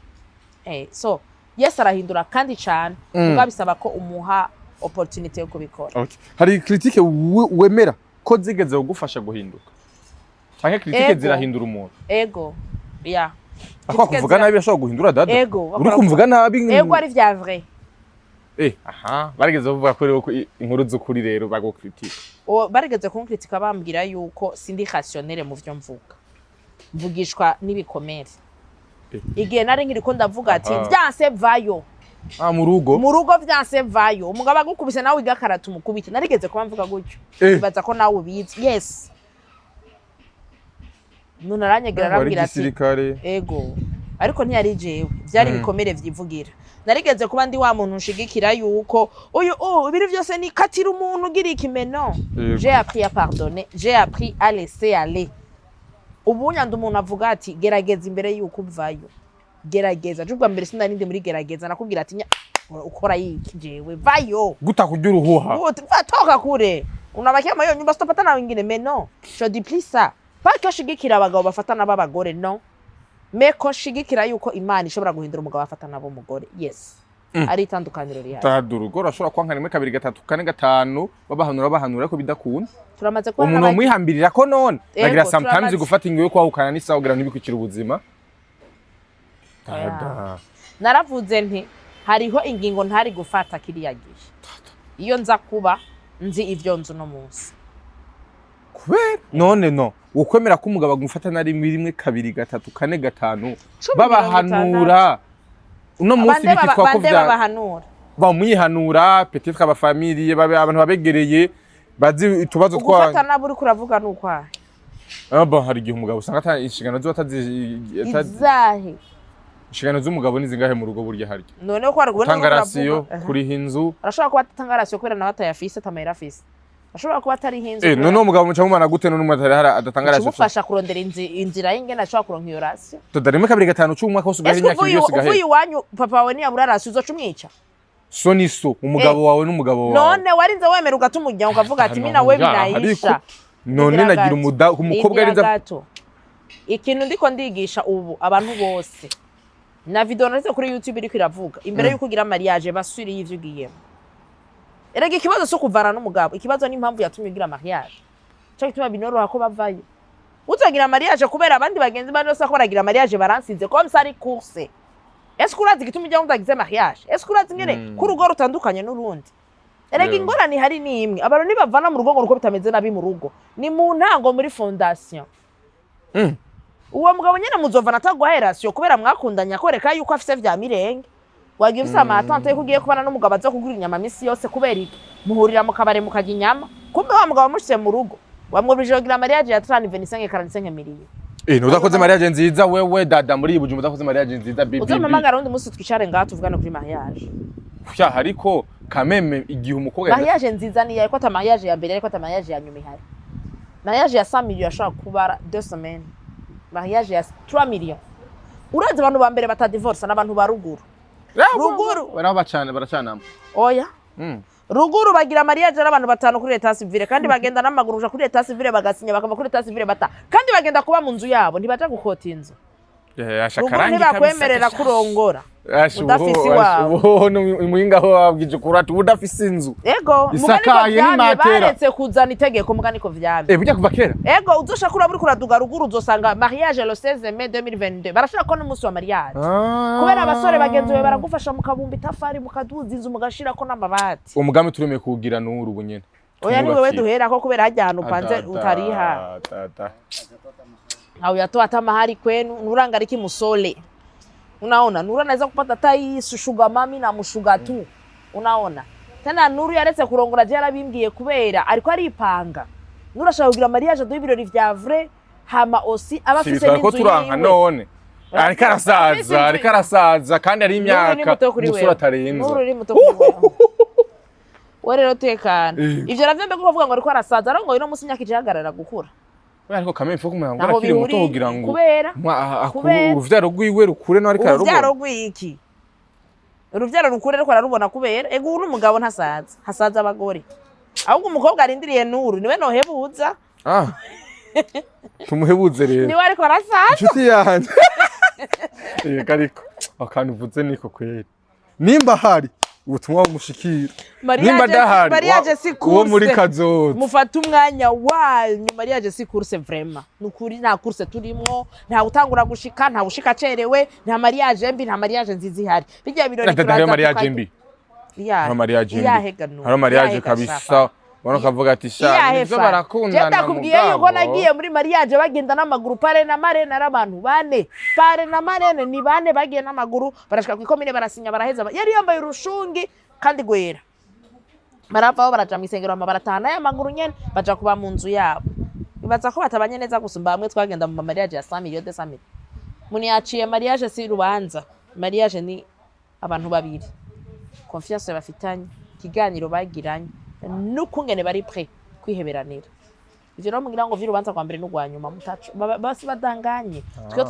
so Yesu arahindura kandi cyane ubabisaba ko umuha opportunity yo kubikora hari critique wemera ko zigeze kugufasha guhinduka cyangwa critique zirahindura umuntu ego akwa kuvuga nabi ashobora guhindura dada uri kumvuga nabi ego ari vya vrai barigeze kuvuga ko inkuru z'ukuri rero bago critique barigeze kunkritika bambwira yuko sindi rationnel mu vyo mvuga mvugishwa n'ibikomere igihe nari nkiriko ndavuga ati vyanse vayo mu rugo vyanse vayo umugabo agukubise nawe igakarata umukubite narigeze kuba mvuga gutyo bibaza ko nawe ubizi yes none aranyegera arambwira ati ego ariko ntiyari jewe byari bikomere vyivugira narigeze kuba ndi wa muntu nshigikira yuko uyu ibiri byose ni katira umuntu ugira ikimeno j'ai appris à pardonner j'ai appris à laisser aller ubunya ndumuntu avuga ati gerageza imbere yuko uvayo gerageza jubwa mbere sinarinde muri gerageza nakubwira ati ukora yiki jewe vayo gutakujya uruhuha toka kure unabakiye yo nyumba stopata nawe ingine meno je dis plus ça pas que shigikira abagabo bafatana b'abagore no mais ko shigikira yuko Imana ishobora guhindura umugabo bafatana b'umugore yes ari itandukaniro rihari tadurugo rashobora kwankana rimwe kabiri gatatu kane gatanu babahanura ko bidakunda turamaze ko umuntu mwihambirira ko none nagira sometimes gufata ingiyo yo kwahukana n'isaho gira nibikukira ubuzima naravuze nti hariho ingingo ntari gufata kiriya gihe iyo nza kuba nzi ivyo nzu no munsi kubera none no ukwemera ko umugabo agufata na rimwe kabiri gatatu kane gatanu babahanura uno munsi bikitwa ko babahanura bamuyihanura peut-être aba famille abantu babegereye bazi tubazo twa gufata naburi kuravuga nukwahe hari igihe umugabo usanga inshingano zo atazi inshingano z'umugabo nizingahe mu rugo burya harya none ko ari kubona tangarasiyo kuri hinzu arashobora kuba tangarasiyo kubera nawe atayafise tamayira afise ashobora kuba atari hinzu none umugabo muca mumana gute none umutari adatangarasiyo umufasha kurondera inzira y'ingene ashobora kuronka iyo rasiyo todarime kabiri gatanu cy'umwaka wose ugahe imyaka yose gahe uvuye iwanyu papa wawe niyabura rasiyo uzoca umwica so ni so umugabo wawe n'umugabo wawe none warinze wemera ugatumujya ukavuga ati mina we binayisha none nagira umukobwa arinza ikintu ndiko ndigisha ubu abantu bose na video nazo kuri YouTube iri kwiravuga imbere yuko ugira mariage basuri y'ivyo ugiyemo erega ikibazo cyo kuvana n'umugabo ikibazo ni impamvu yatumye ugira mariage cyo gituma binoroha ko bavayo uzagira mariage kubera abandi bagenzi bandi bose ko baragira mariage baransize comme ça ari course est-ce que urazi gituma ujya ndagize mariage est-ce que urazi ngene ku rugo rutandukanye n'urundi erega ingorane hari ni imwe abantu nibavana mu rugo ngo ruko bitameze nabi mu rugo ni mu ntango muri fondation uwo mugabo nyene muzovana atagwaherasiyo kubera mwakundanya koreka yuko afise vya mirenge wagiye ufise amatante yuko ugiye kubana n'umugabo aza kugura inyama misi yose kubera iki muhurira mu kabare mukajya inyama kumbe wa mugabo mushyize mu rugo wamwubije kugira mariage ya 35 miliyo udakoze mariage nziza wewe dada muri ibujumba udakoze mariage nziza bibi uzamamagara undi musi twicare ngaho tuvugana kuri mariage hariko kameme igihe umukobwa mariage nziza ni yaiko ata mariage ya mbere ariko ata mariage ya nyuma ihari mariage ya 100 miliyo ashobora kubara 2 semaines mariage ya 3 millions urazi abantu ba mbere batadivorce n'abantu ba ruguru baracanamo oya ruguru bagira mariage n'abantu batanu kuri leta civile kandi bagenda n'amaguru kuri leta civile bagasinya bakava kuri leta civile bata kandi bagenda kuba mu nzu yabo ntibaja gukota inzu ashakarangi ntibakwemerera kurongora udafisi wabo muhinga ho wabwije kurati udafisi inzu ego isakaye ni matera baretse kuzana itegeko muganiko vyame bijya kuva kera ego uzoshakura buri kuraduga ruguru uzosanga mariage le 16 mai 2022 barashaka ko n'umunsi wa mariage kubera abasore bagenzi be baragufasha mukabumba itafari mukaduza inzu mugashira ko n'amabati umugambi turemeye kugira n'uru bunyene oya ni wewe duhera ko kubera hajya hano panze utariha au yatoa hata mahali kwenu nuranga riki musole unaona nuru anaweza kupata tai sugar mami na mushuga tu unaona tena nuru yaretse kurongora je yarabimbwiye kubera ariko aripanga nuru ashaka kugira mariage do ibirori vya vrai hama osi abafise n'inzu yiwe none ariko arasaza kandi ari imyaka musura tarenze nuru uri muto kuri wewe rero tekana ivyo ravembe kuvuga ngo ariko arasaza arongo ino musi imyaka ijagarara gukura ariko kameme foko mwana ngo akiri muto kugira ngo uruvyaro rwiwe rukure no ariko ararubona uruvyaro rwiki uruvyaro rukure ariko ararubona kubera ego n'umugabo ntasaza hasaza abagore ahubwo umukobwa arindiriye nuru niwe nohebuza tumuhebuze rero niwe ariko arasaza inshuti yanje ariko akantu uvuze niko kweri nimba hari ubutumwa bumushikira nimba dahari mariage si course uwo muri kazoza mufata umwanya wanyu mariage si course vraiment nukuri nta course turimo nta utangura gushika nta ushika cerewe nta mariage mbi nta mariage nziza ihari bijya birori turaza mariage mbi ya mariage mbi hari mariage kabisa Wana kavuga ati sha nivyo barakundana jenda kubwiye yuko nagiye muri mariage bagenda n'amaguru pare na marene arabantu bane pare na marene ni bane bagiye n'amaguru barashika ku ikomine barasinya baraheza yari yambaye urushungi kandi gwera baravaho baraja mu isengero baratana y'amaguru nyene baja kuba mu nzu yabo bibaza ko batabanye neza gusumba bamwe twagenda mu mariage ya 100 millions de 100 millions muni yaciye mariage si rubanza mariage ni abantu babiri confiance bafitanye kiganiro bagiranye nukungene bari prêt kwiheberanira ivyo no mugira ngo virubanza kwa mbere n'ugwanyuma mutacu basi badanganye twe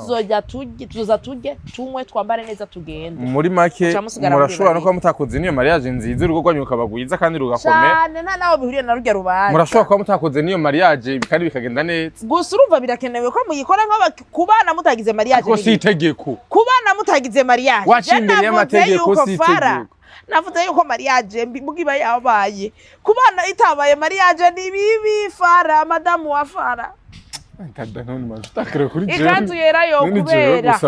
tuzoza tujye tunywe twambare neza tugende muri make murashobora no kwa mutakoze niyo mariage nziza urugo rwanyu kabagwiza kandi rugakomeye cyane nawe bihuriye na rujya rubanza murashobora kwa mutakoze niyo mariage kandi bikagenda neza gusa urumva birakenewe ko muyikora kubana mutagize mariage ko si itegeko kubana mutagize mariage wacimbere y'amategeko si itegeko navuze yuko mariage mugiba yabaye kubana itabaye mariage ni bibi fara madamu wa fara Dada none majutakira kuri je. Ikanzu yera yo kubera.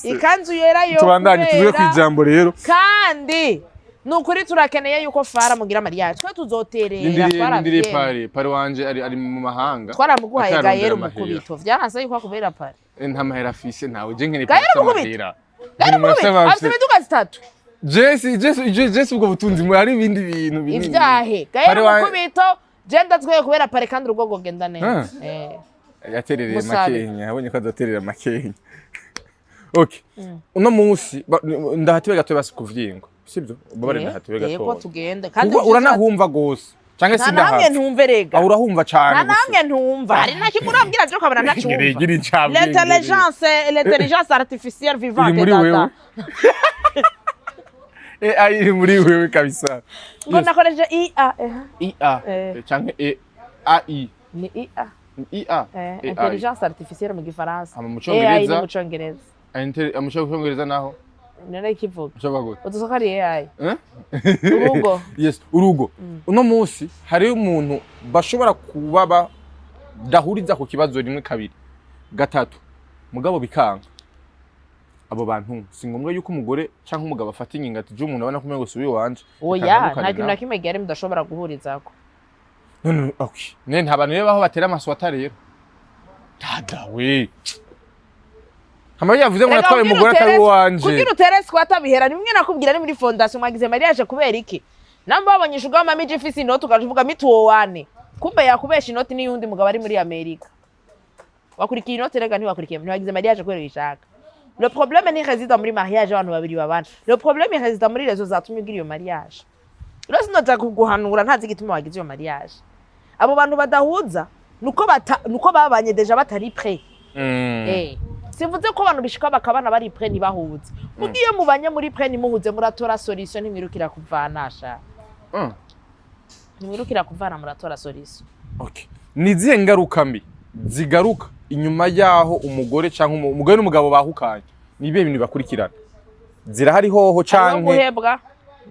Ikanzu yera yo. Tubandanye tuvuge kwijambo rero. Kandi nukuri turakeneye yuko fara mugira mariage twa tuzoterera twaravyemeye. Pare wanje ari mu mahanga. Twaramuguhaye gayero mukubito. Vyaranse yuko kubera pare. Nta mahera afise ntawe je nkene pare mahera. Afite imiduga zitatu. Jesse ubwo butunzi mu hari ibindi bintu binini. Ivyahe gayero mukubito je ndatwe kubera pare kandi urugo gogenda neza. Yaterereye makenya abonye ko azoterera makenya. Okay. Uno munsi ndahatiwe gato basi kuvyingo. Sibyo? Babare ndahatiwe gato. Yego tugende kandi uranahumva gose. Canke sindaha. Namwe ntumve rega. Urahumva cyane. Namwe ntumva. Hari nakimurambwira cyo kabana ntacumva. L'intelligence artificielle vivante data. AI iri muri wewe kabisa. Ngo nakoreje IA. IA. Canke AI. Ni IA. IA. Intelligence artificielle mu gifaransa. AI mu Congereza. Mu Congereza naho. None kivuga. Ushobora gute? Udusokari AI. Urugo. Yes, urugo. Uno munsi hari umuntu bashobora kubaba dahuriza ku kibazo rimwe kabiri gatatu mugabo bikanga. Abo bantu singombwa yuko umugore cyangwa umugabo afata ingingo ati je umuntu abana kumenya gusubiye wanje. Oya, nta kintu nakimwe gere mudashobora guhurizako. None okay. Nta bantu rero baho batera amaswata rero. Dada we. Hama yavuze ngo natwaye umugore atari wanje. Kugira utere squata bihera nimwe nakubwira ni muri fondation mwagize mariage kubera iki? Namba babonyesha uga mama ifisi note ukavuga mituwo wane. Kumbe yakubesha inoti ni yundi mugabo ari muri Amerika. Wakurikiye inoti rega ntiwakurikiye ntiwagize mariage kubera ishaka. Le problème ni réside muri mariage abantu babiri babana. Le problème réside muri rezo zatumye ugira iyo mariage. Rero sinoza kuguhanura ntazi gituma wagize iyo mariage. Abo bantu badahuza nuko babanye deja batari prêt. Sivuze ko abantu bishika bakabana bari prêt ntibahuze. Ugiye mubanye muri prêt nimuhuze muratora solution ntimwirukira kuvanasha. Ntimwirukira kuvana muratora solution. Okay. Nizihe ngaruka mbi zigaruka inyuma yaho umugore cyangwa umugore n'umugabo bahukanye? Nibihe bintu bakurikirana? Zirahari hoho canke guhebwa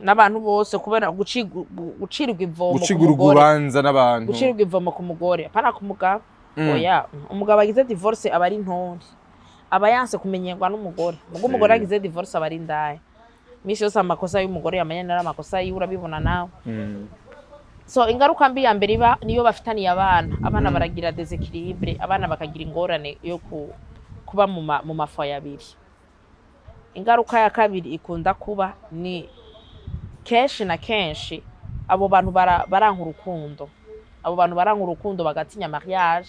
n'abantu bose kubera gucirwa ivomo ku mugore n'abantu gucirwa ivomo ku mugore apana ku mugabo. Oya umugabo agize divorce aba ari ntonde aba yanse kumenyerwa n'umugore ubwo umugore agize divorce aba ari ndaye misi yose amakosa y'umugore yamenye nari amakosa yiwe urabibona nawe. So ingaruka mbi ya mbere iba niyo bafitaniye abana baragira desequilibre abana bakagira ingorane yo kuba mu mafoya abiri. Ingaruka ya kabiri ikunda kuba ni kenshi na kenshi abo bantu baranka urukundo. Abo bantu baranka urukundo bagatinya mariage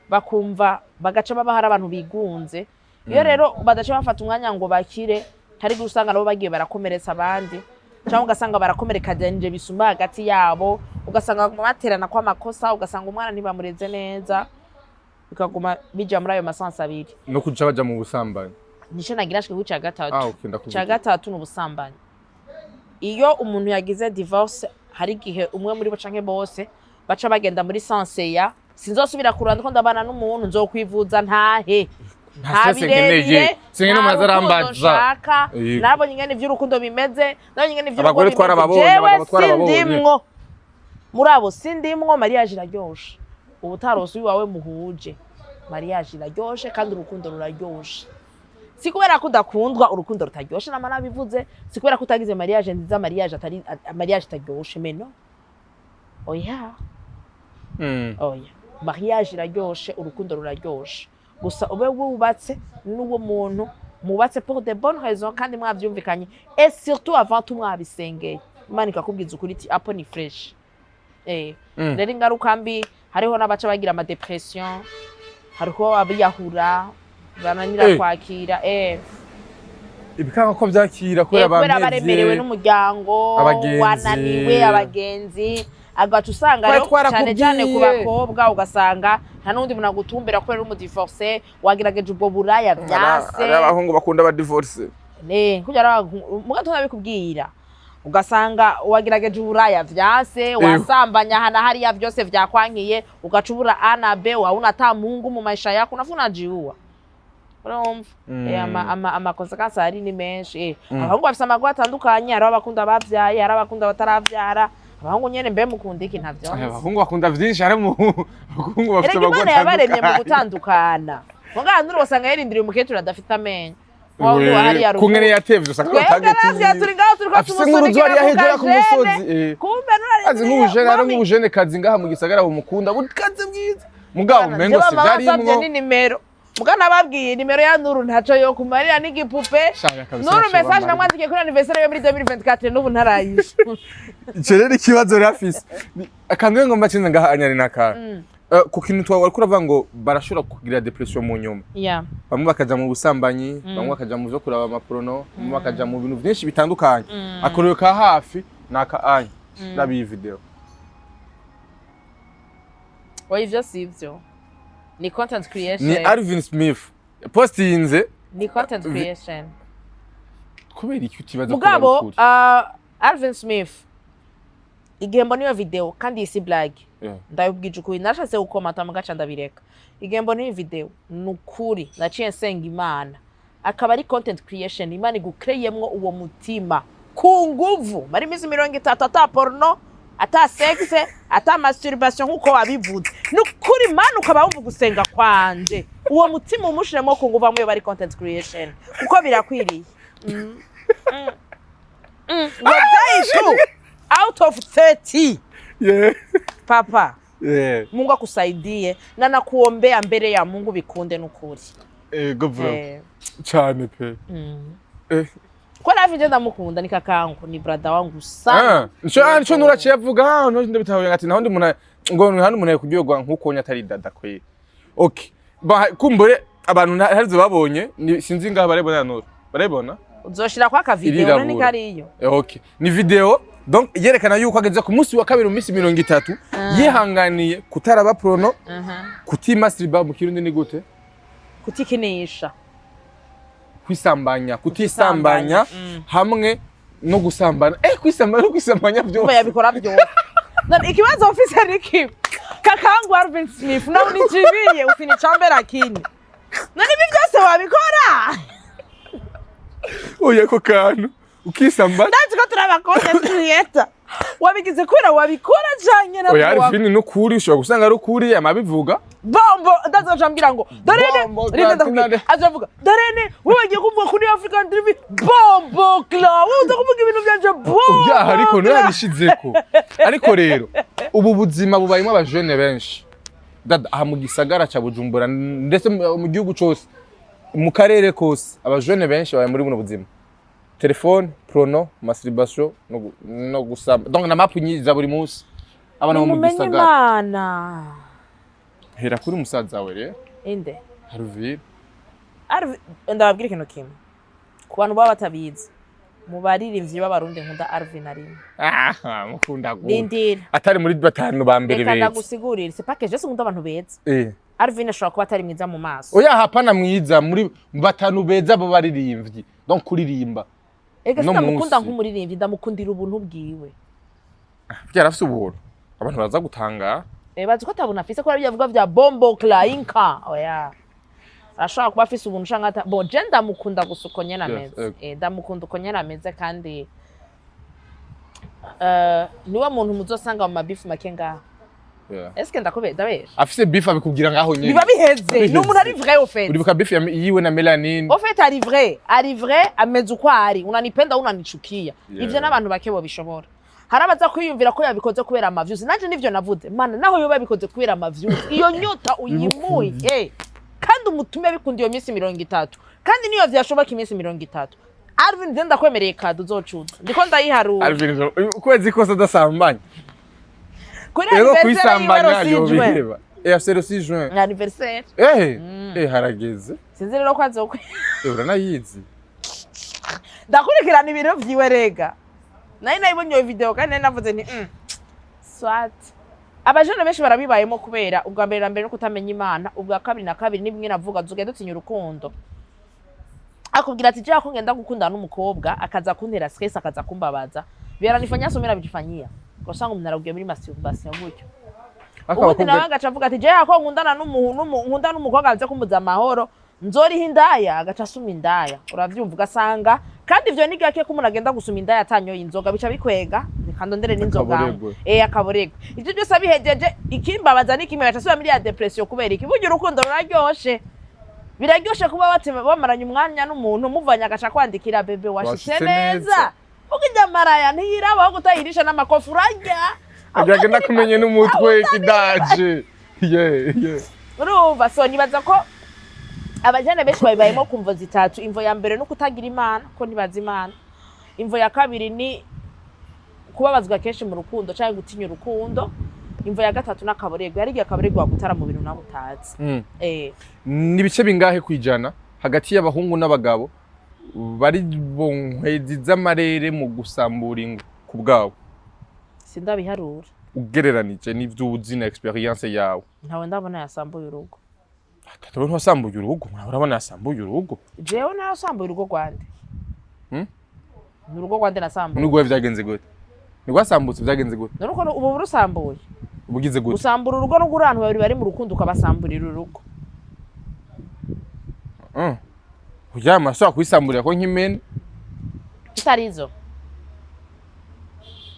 bakumva bagaca baba hari abantu bigunze. Iyo rero badaca bafata umwanya ngo bakire hari gusanga nabo bagiye barakomeretsa abandi cyangwa ugasanga barakomereka denje bisumba hagati yabo ugasanga baterana kwa makosa ugasanga umwana ntibamureze neza bikaguma bija muri ayo masansa abiri no kuca baja mu busambanyi. Nico nagirashwe ku cya gatatu. Okay, ndakubwira. Cya gatatu n'ubusambanyi. Iyo umuntu yagize divorce hari gihe umwe muri bo canke bose baca bagenda muri sanse ya sinzosubira kuranda ko ndabana n'umuntu nzokwivuza ntahe. Ntabireye singene mazarambaza nabo nyingene vy'urukundo bimeze nabo nyingene vy'urukundo abagore twarababonye abagabo twarababonye muri abo sindimwo mariage iraryoshe ubutarosi wawe muhuje mariage iraryoshe kandi urukundo ruraryoshe si kubera ko udakundwa urukundo rutaryoshe nama nabivuze si kubera ko utagize mariage nziza mariage atari mariage itaryoshe meno oya oya mariage iraryoshe urukundo ruraryoshe gusa ube wubatse n'uwo muntu mubatse pour de bonnes raisons kandi mwavyumvikanye et surtout avant tout mwabisengeye Imana ikakubwiza ukuri iti apo ni fresh. Rero ingaruka mbi hariho n'abaca bagira ama depression hariho abiyahura bananira kwakira ibikanga ko byakira ko baremerewe n'umuryango wananiwe abagenzi agacu usanga rero cyane ku bakobwa ugasanga nta nundi muna gutumbera ko rero umudivorce wagirageje ubwo buraya byase abahungu bakunda aba divorce kujya mugato nabikubwira ugasanga wagirageje uburaya vyase wasambanya hana hariya byose vyakwankiye ugacubura A na B wa unata Mungu mu maisha yako unafuna jiua amakonsekansi ari ni menshi abahungu bafise amagwa atandukanye hari abakunda bavyaye hari abakunda bataravyara abahungu nyene mbe mukunda iki ntavyo abahungu bakunda vyinshi hari mu abahungu bafite abagore Imana yabaremye mu gutandukana muganga nuri wasanga yarindiriye umukecuru adafite amenyo kungene yatevye usanga batagati turi ngaho turi afise nk'uruzwari yahejera ku musozi kumbe azi nk'ubujene ari nk'ubujene kazi ngaha mu gisagara bumukunda bukaze bwiza mugabo mengo se byarimwo ni nimero mugana babwiye nimero ya Nuru ntaco yo kumarira n'igipupe Nuru message namwandikiye kuri anniversaire yo muri 2024 n'ubu ntarayisha ico rero ikibazo rafise akangwe ngo mbacinze ngaha anyari naka ku kintu twari kuravuga ngo barashobora kugira depression mu nyuma bamwe bakaja mu busambanyi bamwe bakaja mu byo kuraba amaprono bamwe bakaja mu bintu byinshi bitandukanye akorero ka hafi naka anya nabi video ivyo sivyo ni content creation ni Alvin Smith postinze ni content creation kubera iki utibaza mugabo Alvin Smith igihe mbona iyo video kandi isi blague ndabibwije ukuri narashatse gukomata mugaca ndabireka igihe mbona iyo video nukuri naciye nsenga Imana akaba ari content creation Imana igukreyemwo uwo mutima ku nguvu mari misi 30 ata porno ata sexe ata masturbation nkuko wabivuze nukuri Imana ukaba wumva gusenga kwanje uwo mutima umushiremo ku nguvu amwe bari content creation kuko birakwiriye out of 30 papa Mungu akusaidie na nakuombea mbele ya Mungu bikunde nukuri ego bro cyane pe kwa Alvin ndamukunda ni kakangu ni brother wangu sana nco nuraciye avuga no ndabitahuye ngati naho ndi muna ngo hano umuntu yakugiyogwa nkuko nyatari dada kwe okay kumbure abantu harizo babonye sinzi ngaha barebona Nuru barebona uzoshira kwa ka video nani kariyo okay ni video donc yerekana yuko ageze ku munsi wa kabiri mu minsi 30 yihanganiye kutaraba prono kutimasturba mu kirundi ni gute kutikinisha kwisambanya kutisambanya hamwe no gusambana kwisambanya no kwisambanya byo yabikora byo none ikibazo officer niki kakangu Alvin Smith nawe nijibiye ufinichambera kini none ibi byose wabikora oya ko kantu ukisambanya ndazi ko turaba content creator wabigize kwira wabikora janye na oya Alvin no kuri ushobora gusanga ari ukuri amabivuga bombo ndazojambira ngo dorene azavuga dorene wewe ngiye kuvuga kuri African TV bombo kla uza kuvuga ibintu byanje bombo ya ariko no yabishizeko ariko rero ubu buzima bubayimo abajene benshi dada aha mu gisagara ca Bujumbura ndetse mu gihugu cyose mu karere kose abajene benshi baye muri buno buzima telefone prono masturbation no gusamba donc na mapfunyiza buri munsi abana mu gisagara hera kuri musaza we rero inde Alvin ndababwira ikintu kimwe ku bantu baba batabizi mu baririmbyi b'abarundi nkunda Alvin arimo mukunda gute atari muri batanu ba mbere beza reka ndagusigurira c'est pas que je nkunda abantu beza Alvin ashobora kuba atari mwiza mu maso oya hapana mwiza muri batanu beza bo baririmbyi donc kuririmba ega ndamukunda nk'umuririmbyi ndamukundira ubuntu bwiwe byarafise ubuntu abantu baza gutanga bazi ko atabona afise ko byavuga bya bombo klainka oya ashaka kuba afise ubuntu shanga bo je ndamukunda gusuko nyena meze ndamukunda uko nyena meze kandi niwe muntu muzosanga mu mabifu make ngaho est-ce que ndakubeda beje afise beef abikubwira ngaho nyene biba biheze ni umuntu ari vrai au fait uribuka beef yiwe na Melanine au fait ari vrai ameze uko ari unanipenda unanichukia ivyo n'abantu bake bo bishobora harabaza kwiyumvira ko yabikoze kubera amaviews nanje nivyo navuze mana naho yoba yabikoze kubera amaviews iyo nyota uyimuye kandi umutume bikundi iyo minsi 30 kandi niyo vyashoboka iminsi 30 Alvin ndenda kwemereye kadu uzocuza ndiko ndayiharura Alvin kwezi kose dasambanya kuri anniversaire yo biheba afite le 6 juin anniversaire harageze sinzi rero kwazo ukwe uranayizi ndakurikirana ibintu vyiwe rega nayibonye iyo video kandi navuze ni swat abajene benshi barabibayemo kubera ubwa mbere na mbere no kutamenya Imana ubwa kabiri na kabiri nibimwe navuga zugenda dutinya urukundo akubwira ati je ngenda gukundana n'umukobwa akaza kuntera stress akaza kumbabaza biranifanya somera bijifanyia gusanga umuntu araguye muri masturbation gutyo ubundi nabanga acavuga ati je nkundana n'umukobwa aze kumuza amahoro nzori hindaya agaca asuma indaya uravyumva ugasanga kandi ivyo ni gake ko umuntu agenda gusuma indaya atanyoye inzoga bica bikwega kandondere n'inzoga akaboregwe ivyo byose abihejeje ikimbabaza n'ikimwe cyasubira muri ya depression kubera iki burya urukundo ruraryoshe biraryoshe kuba bamaranye umwanya n'umuntu muvanya agaca kwandikira bebe washitse neza ukijya maraya ntiyirabaho gutahirisha n'amakofu urajya agenda kumenye n'umutwe kidaje urumva so nibaza ko abajane benshi bayibayemo kumvo zitatu imvo ya mbere no kutagira imana ko ntibaza imana imvo ya kabiri ni kubabazwa kenshi mu rukundo cyangwa gutinya urukundo imvo ya gatatu n'akaborego yari akaborego wagutara mu bintu nabutazi ni bice bingahe kwijana hagati y'abahungu n'abagabo bari bonkwezi z'amarere mu gusambura ingo ku bwawe sindabiharura ugereranije n'ivyuzi na experience yawe ntawe ndabona yasambuye urugo Tatabona wasambuye urugo urabona yasambuye urugo jewe nasambuye urugo rwande Nurugo rwande nasambuye Nugo vyagenze gute Nigwasambutse vyagenze gute Nuruko ubu rusambuye Ubugize gute Usambura urugo no gurantu babiri bari mu rukundo ukabasamburira urugo Ujama so kwisamburira ko nkimene Itarizo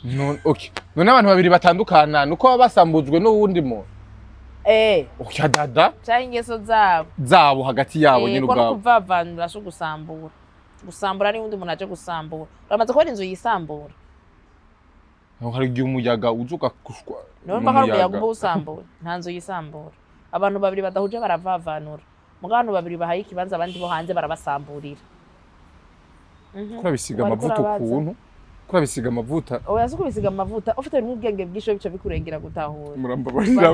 No okay None abantu babiri batandukana nuko basambujwe no wundi mo Oya dada Cyangwa ingeso zabo hagati yabo nyine ubwabo Ko kuvavanura so gusambura Gusambura ni wundi umuntu aje gusambura uramaze ko inzu yisambura Hari igihe umuyaga uzuka kushwa Numva ko umuyaga ubu usambura nta nzu yisambura Abantu babiri badahuje baravavanura Mugano babiri bahaye ikibanza abandi bo hanze barabasamburira Kurabisiga amavuta ukuntu Kurabisiga amavuta Oya zo kubisiga amavuta ufite n'ubwenge bwisho bice bikurengera gutahura Murambabarira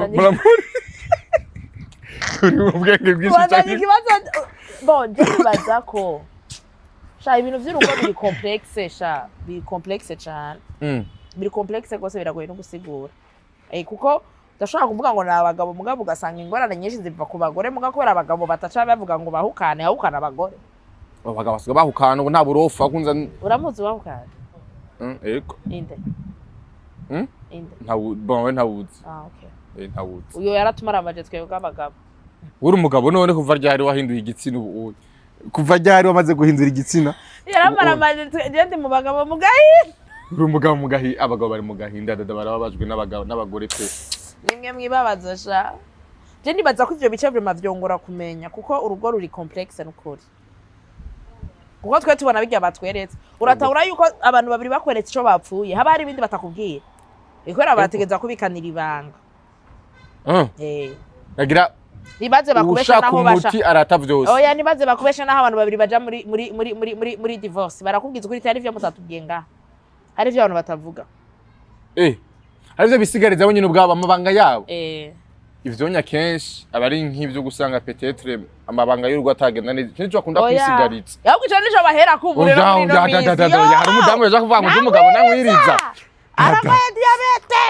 Uri ubwenge bwisho cyane Ikibazo bon ndibaza ko Sha ibintu vy'urugo biri complexe cyane biri complexe gose biragoye no gusigura kuko ndashaka kuvuga ngo nabagabo mugabo ugasanga ingorane nyinshi ziva ku bagore muga kubera abagabo bataca bavuga ngo bahukane abagore abagabo basiga bahukana ngo nta burofa kunza uramuzi bahukana eko inde inde bon ntawuzi okay ntawuzi uyo yaratumara amaje twebwe abagabo uri umugabo none kuva ryari wahinduye igitsina ubu kuva ryari wamaze guhindura igitsina yaramara amaje ndi mu bagabo mugahi uri umugabo mugahi abagabo bari mugahinda dada barababajwe n'abagabo n'abagore pe nimwe mwibabaza sha je nibaza ko ivyo bice vyongora kumenya kuko urugo ruri complexe n'ukuri kuko twe tubona bijya batweretse uratahura yuko abantu babiri bakweretse ico bapfuye haba hari ibindi batakubwira ikwera bategeza kubikanira ibanga nagira nibaze bakubesha naho basha umuti arata vyose oya nibaze bakubesha naho abantu babiri baja muri divorce barakubwiza ukuri tari vyo mutatubwiye ngaha hari vyo abantu batavuga Arivyo bisigariza nyine ubwabo amabanga yabo ivyo kenshi abari nk'ivyo gusanga peut-être amabanga y'urugo atagenda neza kintu cyo akunda kwisigaritsa yabwo cyane nico bahera kuburero muri no misi hari umudamu yaje kuvuga ngo umugabo namwiriza aramaye diabete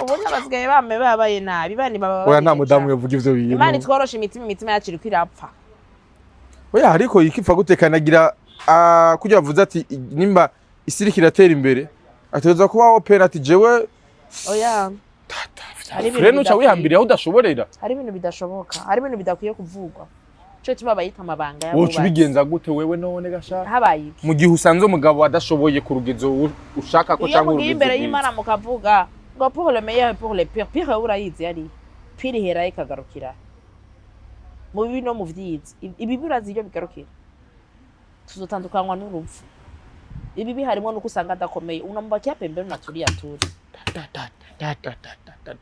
ubundi abasigaye bame babaye nabi bani baba oya nta mudamu yavuga ivyo bintu Imana itworosha imitima yaciri kwirapfa oya ariko ikipfa gutekanagira kujya bavuze ati nimba isirikira tera imbere ateza kuba opera ati jewe oya Freno cha wihambira aho udashoborera hari ibintu bidashoboka hari ibintu bidakwiye kuvugwa cyo kiba bayita amabanga yabo wocu bigenza gute wewe none gashaka habaye mu gihe usanze umugabo adashoboye ku rugezo ushaka ko cyangwa urugezo imbere y'Imana mukavuga ngo pour le meilleur pour le pire urayizi yari pire hera ikagarukira mu bibi no mu vyizi ibi birazi iyo bigarukira tuzotandukanywa n'urupfu ibi biharimo nuko usanga adakomeye unambakiya pembero naturi yaturi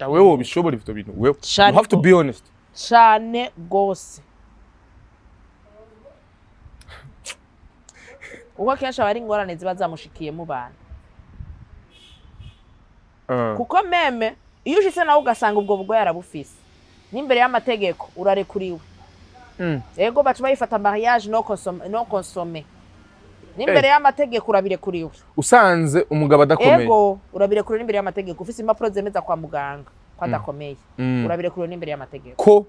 wewe ubishobora ivyo bintu wewe you have to be honest cyane gose uko kenshi abari ingorane ziba zamushikiye mu bana kuko meme iyo ushitse nawe ugasanga ubwo bwo yarabufise n'imbere y'amategeko urarekuriwe yego bacu bayifata mariage no consommer Nimbere y'amategeko urabirekuriwe. Usanze umugabo adakomeye. Ego urabirekuriwe n'imbere y'amategeko. Ufise impapuro zemeza kwa muganga kwa adakomeye. Urabirekuriwe n'imbere y'amategeko. Ko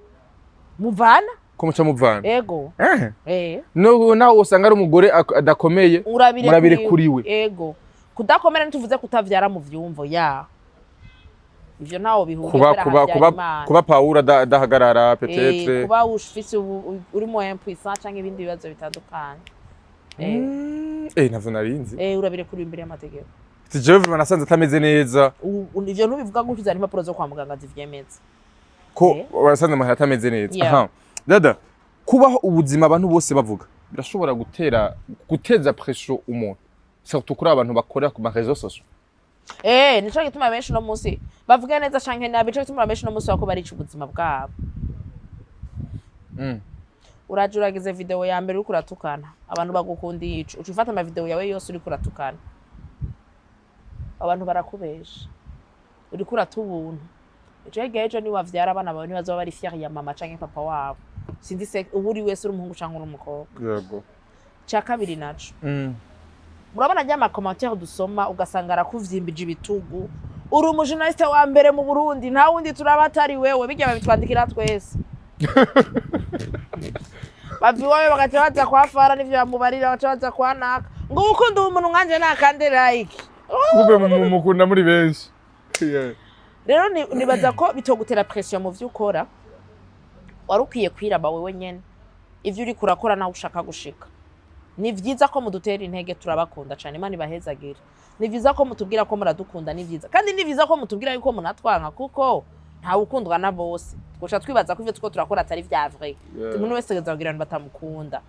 muvana? Ko muca muvana. Ego. No naho usanga ari umugore adakomeye urabirekuriwe. Ego. Kudakomera nituvuze kutavyara mu vyumvo ya. Ivyo nawo bihuriye kuba Paul adahagarara peut-être. Kuba ufise uri mu impuissant canke ibindi bibazo bitandukanye. Navyo narinzi. Urabire kuri imbere y'amategeko. jewe vraiment nasanze atameze neza ivyo ntubivuga gutyo uzana impapuro zo kwa muganga zivyemeza ko wasanze amahera atameze neza aha dada kubaho ubuzima abantu bose bavuga birashobora guteza pression umuntu surtout kuri abantu bakora ku ma réseaux sociaux nico gituma benshi no munsi bavuga neza canke nabi, nico gituma benshi no munsi bako barica ubuzima bwabo. Uraje uragize video ya mbere uriko uratukana abantu bagukunda ico uca ufata ama video yawe yose uriko uratukana abantu barakubesha uriko uratubuntu ico gihe ni wavyara abana bawe nibazo bari fier ya mama canke papa wabo sindi se uburi wese uri umuhungu canke uri umukobwa. Yego Ca kabiri naco murabona ryama commentaire dusoma ugasanga arakuvyimbije ibitugu uri umujournaliste wa mbere mu Burundi nta wundi turabatari wewe bijya babitwandikira twese babiwawe bagacabaza kwa fara n'ivyo bamubarira bagacabaza kwa naka ngo ukunda umuntu nkanje nakande like kube mukunda muri benshi. Rero nibaza ko bitogutera pression mu vyo ukora warukwiye kwiraba wewe nyene ivyo uri kurakora nawe ushaka gushika. Ni vyiza ko mudutera intege turabakunda cyane Imana ibahezagire. Ni vyiza ko mutubwira ko muradukunda ni vyiza kandi ni vyiza ko mutubwira yuko munatwanka kuko nta ukundwa na bose twoca twibaza ko ivyo tuko turakora atari vya vrai umuntu wese azagira abantu batamukunda.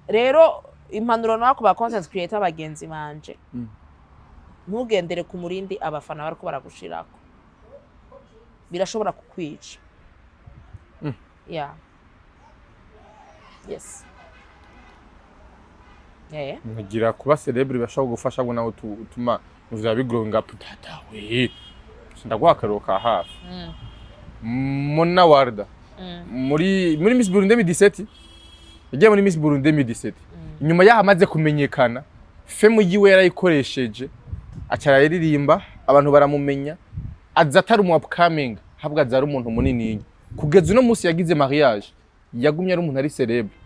Rero impanuro nako ba content creator bagenzi banje ntugendere ku murindi abafana bariko baragushirako birashobora kukwica. Yes. Ngira kuba celebrity bashaka gufasha ngo nawe utuma muzaba growing up dada we ndagwa karoka hafi. Monna Walda muri Miss Burundi 2017 yagiye muri Miss Burundi 2017 inyuma yaho amaze kumenyekana femu yiwe yarayikoresheje acara yaririmba abantu baramumenya aza atari umu upcoming habwa azari umuntu munini kugeza uno munsi yagize mariage yagumye ari umuntu ari celebrity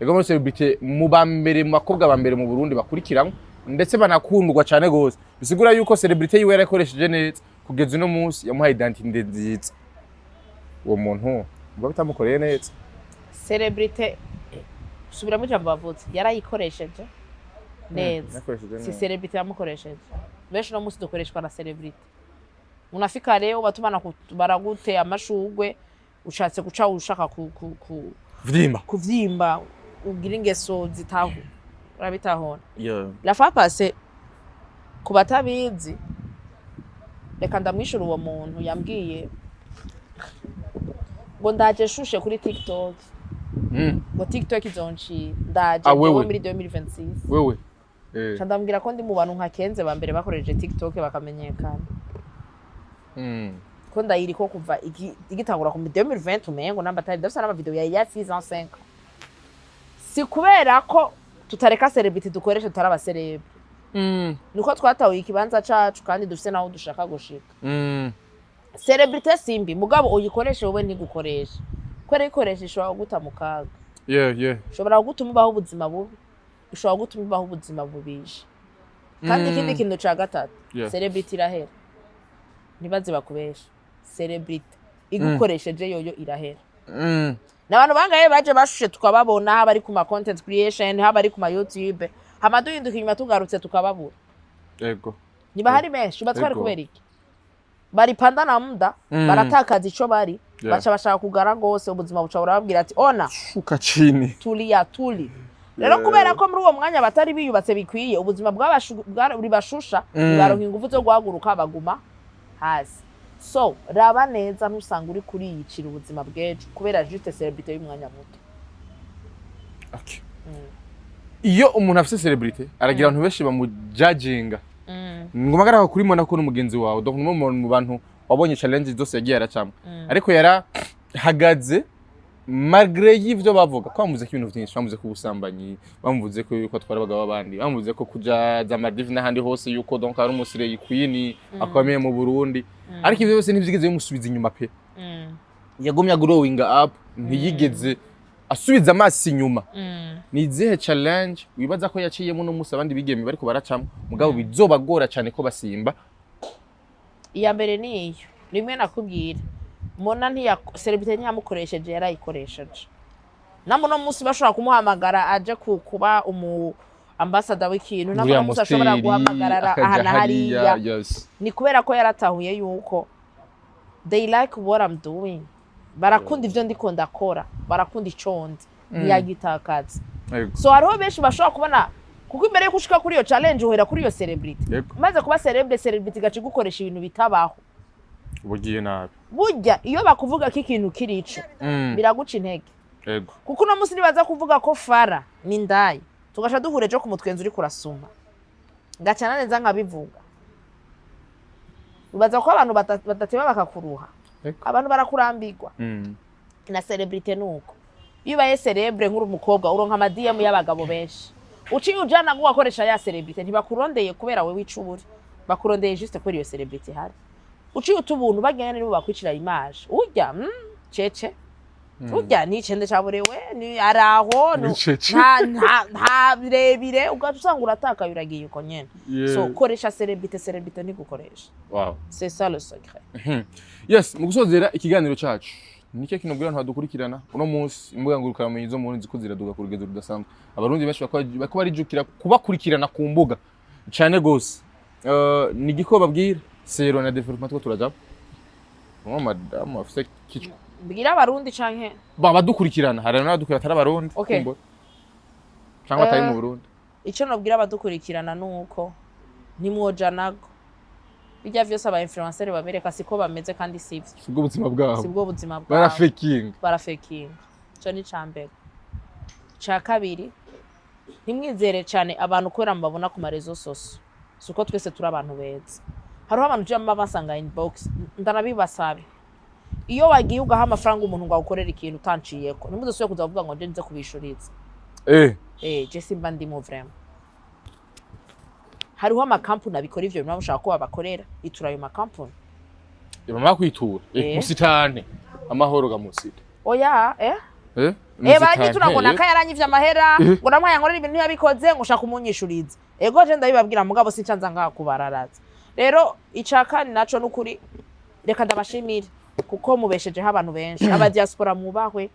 yagomba celebrity mu bambere mu bakobwa bambere mu Burundi bakurikiramwe ndetse banakundwa cyane gose bisigura yuko celebrity yiwe yarakoresheje neza kugeza uno munsi yamuha identity nziza uwo muntu ngo bitamukoreye neza. Celebrity subira mu jambo bavuze yarayikoresheje neza si celebrity yamukoresheje benshi no munsi dukoreshwa na celebrity unafika leo batumana baragute amashugwe ushatse guca ushaka kuvyimba ugira ingeso zitaho urabitahona. La fois passée kubatabizi reka ndamwishura uwo muntu yambwiye ngo ndaje shushe kuri TikTok ngo TikTok izonci ndaje muri 2026 wewe ndambwira ko ndi mu bantu nka Kenze bambere bakoreje TikTok bakamenyekana ko ndayiri ko kuva igitangura ku 2020 umengo namba tari dafisa n'ama video ya 6 ans 5 si kubera ko tutareka celebrity dukoresha taraba celebrity niko twatawe ikibanza cacu kandi dufise naho dushaka gushika. Celebrity simbi mugabo uyikoreshe wowe ntigukoresha kwere ikoresha ishobora guta mukaga shobora gutuma ubaho ubuzima bubi ishobora gutuma ubaho ubuzima bubisha kandi ikindi kintu ca gatatu celebrity irahera nibaze bakubesha celebrity igukoresheje yoyo irahera. Nabantu bangaye baje bashushe tukababona haba ari ku ma content creation haba ari ku ma YouTube hama duhinduka inyuma tugarutse tukababura. Yego niba hari menshi batwari kubera iki bari panda na muda baratakaza ico bari baca bashaka kugara gose ubuzima buca burababwira ati ona shuka chini tuli rero kubera ko muri uwo mwanya batari biyubatse bikwiye ubuzima bw'abari bashusha baronka ingufu zo guhaguruka baguma hasi. So raba neza ntusanga uri kuri yicira ubuzima bwejo kubera juste celebrity y'umwanya muto. Okay. Iyo umuntu afise celebrity aragira abantu benshi bamujudginga ngomagara kuri mona ko n'umugenzi wawe donc mu bantu wabonye challenge zose yagiye aracamo ariko yara hagaze malgré y'ivyo bavuga ko bamuze ko ibintu byinshi bamuze ko ubusambanyi bamuvuze ko yuko twara abagabo abandi bamuze ko kuja za Maldives n'ahandi hose yuko donc ari umusire queen akomeye mu Burundi ariko ivyo byose ntivyigeze bimusubiza inyuma pe yagumya growing up ntiyigeze asubiza amaso inyuma. Ni izihe challenge wibaza ko yaciyemo no musa abandi bigeme bariko baracamo mugabo bizobagora cyane ko basimba? Iya mbere niyo rimwe nakubwira Monna ntiya celebrity ntiyamukoresheje yarayikoresheje namwe no munsi bashobora kumuhamagara aje kuba ambassador w'ikintu ntabwo musa ashobora guhamagarara aha na hariya ni kubera ko yaratahuye yuko they like what I'm doing barakunda ivyo ndiko ndakora barakunda icondi ntiyagitakaza so hariho benshi bashobora kubona kuko imbere yo kushika kuri iyo challenge uhera kuri iyo celebrity maze kuba celebrity gaci gukoresha ibintu bitabaho bugiye nabi burya iyo bakuvuga ko ikintu kirico biraguca intege kuko no musi nibaza kuvuga ko Fara ni ndayi tugasha duhure jo ku mutwenzi uri kurasuma ngacana neza nkabivuga ubaza ko abantu batateba bakakuruha abantu barakurambirwa na celebrity nuko iyo baye celebre nkuru umukobwa uronka amadiyemu y'abagabo benshi uciye ujana ngo wakoresha ya celebrity ntibakurondeye kubera we wicuburi bakurondeye juste kubera iyo celebrity hari uciye utubuntu bagenda nibo bakwicira image urya cece urya ni cende caburewe ni araho nta birebire ugaca usanga urataka yuragiye uko nyene so koresha celebrity ntigukoresha wow c'est ça le secret yes mu gusozera ikiganiro cacu nike kinobwira abantu badukurikirana uno munsi imbuga ngurukana zo mu nzi ko ziraduga ku rugezo rudasanzwe abarundi benshi bako barijukira kubakurikirana ku mbuga cyane gose ni giko babwira sero na development ko turajya madame afite kichwa bwira abarundi canke badukurikirana hari n'abadukurikirana atari abarundi cyangwa atari mu Burundi ico nobwira abadukurikirana nuko nimwojanago bijya vyose aba influencer babereka siko bameze kandi sivyo sibwo buzima bwabo sibwo buzima bwabo barafaking cyo ni cambere ca kabiri nimwizere cyane abantu kwera mbabona ku marezo soso suko twese turi abantu beza hariho abantu jamba basanga inbox ndanabibasabe iyo wagiye ugaha amafaranga umuntu ngo agukorera ikintu utanciyeko nimudasuye kuzavuga ngo nje kubishuriza je simba ndimo vraiment hariho amakampuni abikora ivyo bintu bashaka ko babakorera itura ayo makampuni bamara kwitura musitane amahoro ga musite oya baragitura ngo nakayaranyivye amahera ngo namwaya nkorera ibintu yabikoze ngo ushaka umunyishuriza ego je ndabibabwira mugabo sincanza ngakubararaza rero icakani naco nukuri reka ndabashimira kuko mubeshejeho abantu benshi aba diaspora mubahwe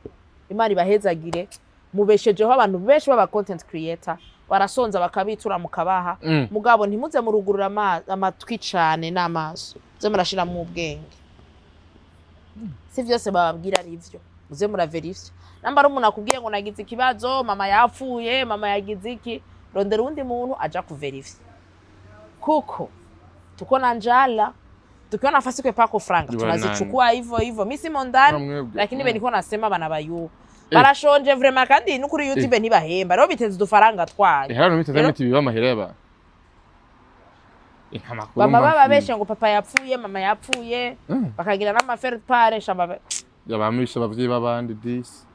imari bahezagire mubeshejeho abantu benshi baba content creator barasonza bakabitura mukabaha mugabo ntimuze murugurura amatwi cyane n'amaso ze murashira mu bwenge si vyose bababwira ari ivyo muze muraverifya nambara umuntu akubwiye ngo nagize ikibazo mama yapfuye mama yagize iki rondera undi muntu aja kuverifya kuko tuko na njala tukiwa nafasi kwa pako franga tunazichukua hivyo mimi simo ndani lakini be niko nasema bana bayu barashonje vraiment kandi nukuri YouTube ntibahemba rero biteze dufaranga twaye hano biteze miti biba mahereba baba babeshe ngo papa yapfuye mama yapfuye bakagira n'amafere pare shamba yabamisha bavye babandi this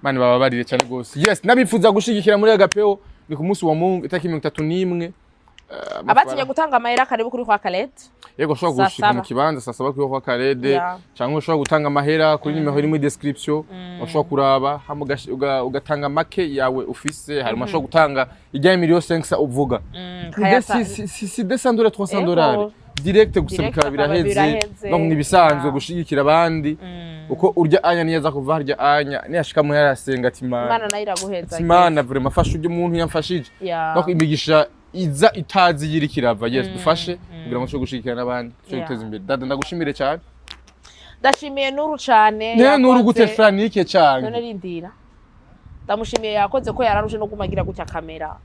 mani baba barire cyane gose yes nabifuza gushigikira muri agapeo ni ku munsi wa Mungu itaki 31 abatinye gutanga amahera karibu kuri kwa Kalete yego ushobora gushika mu kibanza sasaba kuri kwa Kalede cyangwa ushobora gutanga amahera kuri nimero iri mu description ushobora kuraba ugatanga make yawe ufise hari ushobora gutanga ijya miliyoni 500 uvuga si descendre $300 direct gusabika biraheze no nibisanzwe gushigikira abandi uko urya anya niyaza kuva harya anya niyashika mu yarasenga ati Imana nayo iraguheza Imana vraiment fasha uje umuntu yamfashije no imigisha iza itazi yiri kirava yes dufashe kugira ngo cyo gushikira nabandi cyo guteza imbere dada ndagushimire cyane ndashimiye nuru cyane nuru gute franike cyane none rindira ndamushimiye yakoze ko yararuje no kumagira gutya kamera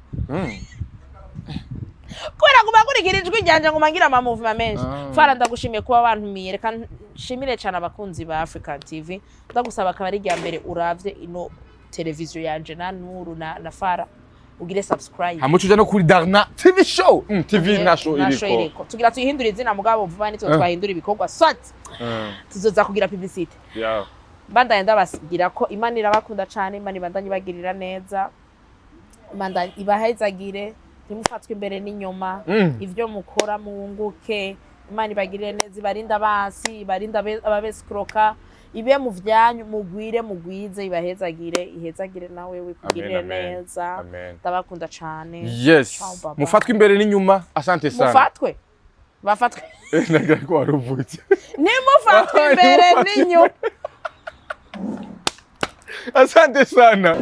kwera kubakurikira ijwi ngo mangira ama movement menshi Fara ndagushimiye kuba bantumiye reka nshimire cyane abakunzi ba African TV ndagusaba akabari rya mbere uravye ino televiziyo yanje na Nuru na Fara ugire subscribe hamucuja no kuri DADA TV show TV nasho iriko tugira tuyihindura izina mugabo vuba nitwe twahindura ibikorwa swat tuzoza kugira publicity banda yenda basigira ko Imana irabakunda cyane Imana ibandanye bagirira neza Imana ibahezagire ntimufatwe imbere n'inyuma ivyo mukora muunguke Imana ibagirire neza ibarinda basi ibarinda ababeskroka ibe mu vyanyu mugwire mugwize ibahezagire ihezagire nawe wikugirire neza ndabakunda cyane yes mufatwe imbere n'inyuma asante sana bafatwe nagira ko waruvutse ni mufatwe imbere n'inyuma asante sana